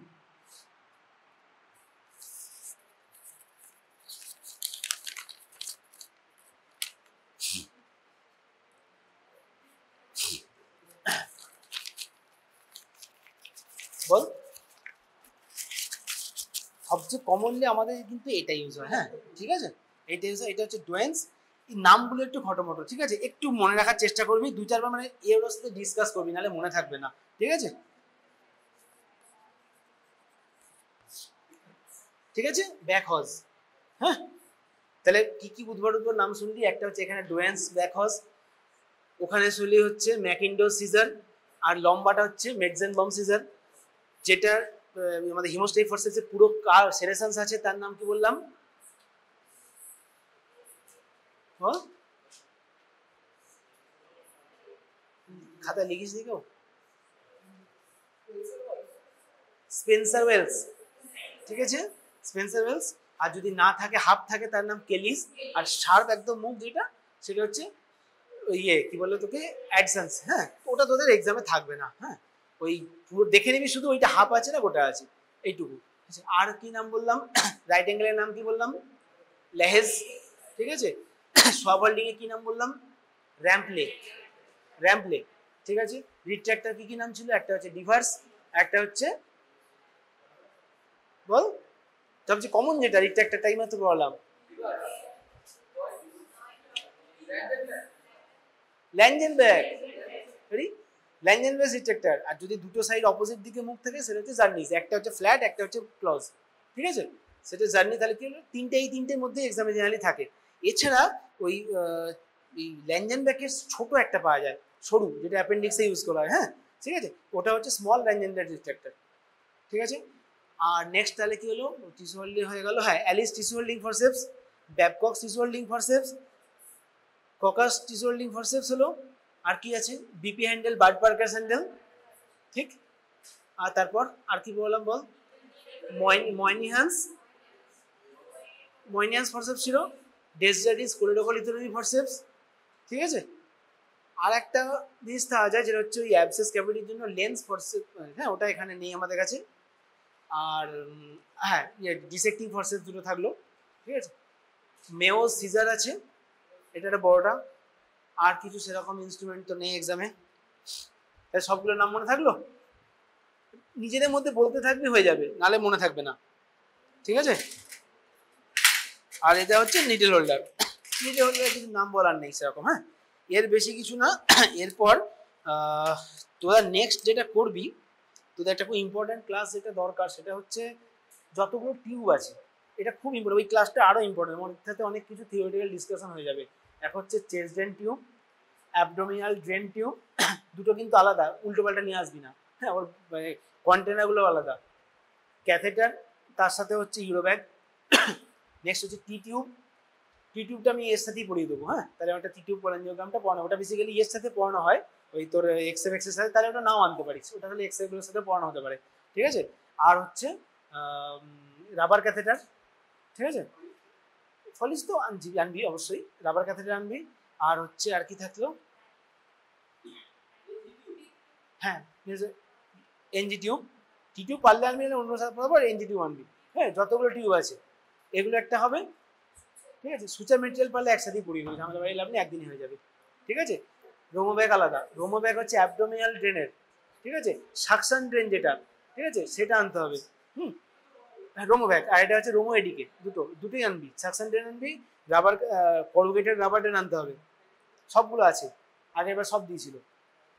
বল। সবচেয়ে কমনলি আমাদের কিন্তু এটা ইউজ হয়। হ্যাঁ, ঠিক আছে, এটা ইউজ হয়, এটা হচ্ছে ডোয়েন্স। এই নামগুলো একটু খটোমটো, ঠিক আছে, একটু মনে রাখার চেষ্টা করবি, 2-4বার মানে এর সাথে ডিসকাস করবি, নাহলে মনে থাকবে না। ঠিক আছে, ঠিক আছে, ব্যাক হজ। হ্যাঁ, তাহলে কি কি উদ্ভট নাম শুনলি? একটা হচ্ছে এখানে ডোয়েন্স ব্যাক হজ, ওখানে শুনলি হচ্ছে ম্যাকিন্ডো সিজার, আর লম্বাটা হচ্ছে মেডজেনবম সিজার। যেটা আমাদের হিমোস্ট্যাটিক ফোর্সেসের পুরো সেরেশনস আছে, তার নাম কি বললাম? খাতা লিখিস নি কেউ? Spencer Wells. ঠিক আছে, স্পেন্সার ওয়েলস। আর যদি না থাকে, হাফ থাকে, তার নাম কেলিস। আর শার্প একদম মুখ যেটা, সেটা হচ্ছে ইয়ে কি বলে তোকে, অ্যাডসেন্স। হ্যাঁ, ওটা তোদের এক্সামে থাকবে না। হ্যাঁ, ওই পুরো দেখে নিবি শুধু ওইটা হাফ আছে না গোটা আছে, এইটুকু। আর কি নাম বললাম? রাইট অ্যাঙ্গেলের নাম কি বললাম? লেহেজ। ঠিক আছে, সোয়াব হোল্ডিং এর কি নাম বললাম? র্যাম্পলে, র্যাম্পলে। ঠিক আছে, রিট্রাক্টর কি কি নাম ছিল? একটা হচ্ছে ডিভার্স, একটা হচ্ছে বল সবচেয়ে কমন যেটা রিট্রাক্টর টাইম তো বললাম, ল্যাঞ্জেনবার্গ। ল্যাঞ্জেনবার্গ রিট্রাক্টর। আর যদি দুটো সাইড অপোজিট দিকে মুখ থাকে সেটা হচ্ছে জার্নিস, একটা হচ্ছে ফ্ল্যাট, একটা হচ্ছে ক্লজ। ঠিক আছে, সেটা জার্নি। তাহলে কি হলো, এই তিনটের মধ্যে এক্সামে জেনারেলি থাকে। এছাড়া ওই ল্যাঞ্জেনবার্গের ছোট একটা পাওয়া যায়, সরু, যেটা অ্যাপেন্ডিক্সে ইউজ করা হয়। হ্যাঁ, ঠিক আছে, ওটা হচ্ছে স্মল ল্যাঞ্জেনবার্গ রিট্রাক্টর। ঠিক আছে, আর নেক্সট তাহলে কি হলো, টিস্যু হোল্ডিং হয়ে গেল। হ্যাঁ, Allis tissue holding forceps, Babcock's tissue holding forceps, Kocher's tissue holding forceps হলো। আর কি আছে? BP handle, Bard Parker handle. ঠিক, আর তারপর আর কি বললাম বল? ময়নিহান্স, ময়নিহান্স ফরসেপস ছিল। ডেসজারিস কোলেডোকলিথোরি ফরসেপস। ঠিক আছে, আর একটা জিনিস পাওয়া যায় যেটা হচ্ছে ওই অ্যাবসেস ক্যাভিটির জন্য লেন্স ফরসেপস। হ্যাঁ, ওটা এখানে নেই আমাদের কাছে। আর হ্যাঁ ডিসেক্টিং ফর্সেস দুটো থাকলো, ঠিক আছে। মেও সিজার আছে, এটা একটা বড়টা। আর কিছু সেরকম ইনস্ট্রুমেন্ট তো নেই এক্সামে, তাই সবগুলোর নাম মনে থাকলো, নিজেদের মধ্যে বলতে থাকবে হয়ে যাবে, নালে মনে থাকবে না, ঠিক আছে। আর এটা হচ্ছে নিডল হোল্ডার। নিডল হোল্ডার কিছু নাম বলার নেই সেরকম, হ্যাঁ এর বেশি কিছু না। এরপর তোরা নেক্সট যেটা করবি, তোদের একটা খুব ইম্পর্টেন্ট ক্লাস যেটা দরকার সেটা হচ্ছে যতগুলো টিউব আছে, এটা খুব ইম্পর্টেন্ট, ওই ক্লাসটা আরও ইম্পর্টেন্ট, ওর সাথে অনেক কিছু থিওরিটিক্যাল ডিসকাশন হয়ে যাবে। এক হচ্ছে chest drain tube, abdominal drain tube, দুটো কিন্তু আলাদা, উল্টো পাল্টা নিয়ে আসবি না, হ্যাঁ ওর কন্টেনারগুলো আলাদা। ক্যাথেটার, তার সাথে হচ্ছে ইউরোব্যাগ। নেক্সট হচ্ছে টি টিউব, টি টিউবটা আমি এর সাথেই পড়িয়ে দেবো, হ্যাঁ তাহলে একটা টি টিউব কোলেঞ্জিওগ্রামটা পড়ানো, ওটা বেসিক্যালি এর সাথে পড়ানো হয়, ওই তোর এক্সএর সাথে, তাহলে ওটা নাও আনতে পারিস, ওটা তাহলে এক্সএর সাথে পড়ানো হতে পারে, ঠিক আছে। আর হচ্ছে রাবার ক্যাথেটার, ঠিক আছে, ফলিস তো আনবি অবশ্যই, রাবার ক্যাথেটার আনবি। আর হচ্ছে আর কি থাকলো, হ্যাঁ এনজি টিউব, টি টিউব পারলে আনবি, অন্য সাথে পর এনজি টিউব আনবি, হ্যাঁ যতগুলো টিউব আছে এগুলো একটা হবে, ঠিক আছে। সুচার মেটেরিয়াল পারলে একসাথেই পড়িয়ে দেবো, ঝামেলা বাড়ি লাভ নেই, একদিনই হয়ে যাবে, ঠিক আছে। রোমো ব্যাগ আলাদা, রোমো ব্যাগ হচ্ছে অ্যাবডোমিনাল ড্রেনের, ঠিক আছে। সাকশন ড্রেন যেটা, ঠিক আছে সেটা আনতে হবে, রোমো ব্যাগ। আর এটা হচ্ছে রোমো এডিকে, দুটোই আনবি, সাকশন ড্রেন আনবি, রাবার করুগেটেড রাবার ড্রেন আনতে হবে, সবগুলো আছে, আগে এবার সব দিয়েছিল,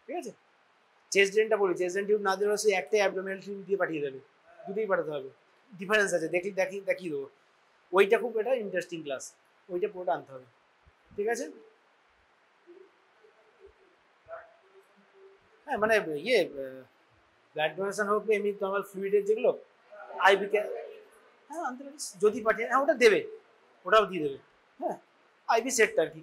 ঠিক আছে। চেস্ট ড্রেনটা বলি, চেস্ট ড্রেন টিউব না দিলে সেই একটাই অ্যাবডোমিনাল টিউব দিয়ে পাঠিয়ে দেবে, দুটোই পাঠাতে হবে, ডিফারেন্স আছে, দেখিয়ে দেবো, ওইটা খুব একটা ইন্টারেস্টিং ক্লাস, ওইটা পুরোটা আনতে হবে, ঠিক আছে। হ্যাঁ মানে ইয়ে ব্লাড ডোনেশন হোক বা এমনি নর্মাল ফ্লুইডের যেগুলো আইবিকে, হ্যাঁ আনতে পারিস যদি পাঠিয়ে, হ্যাঁ ওটা দেবে, ওটাও দিয়ে দেবে, হ্যাঁ আইবি সেটটা আর কি।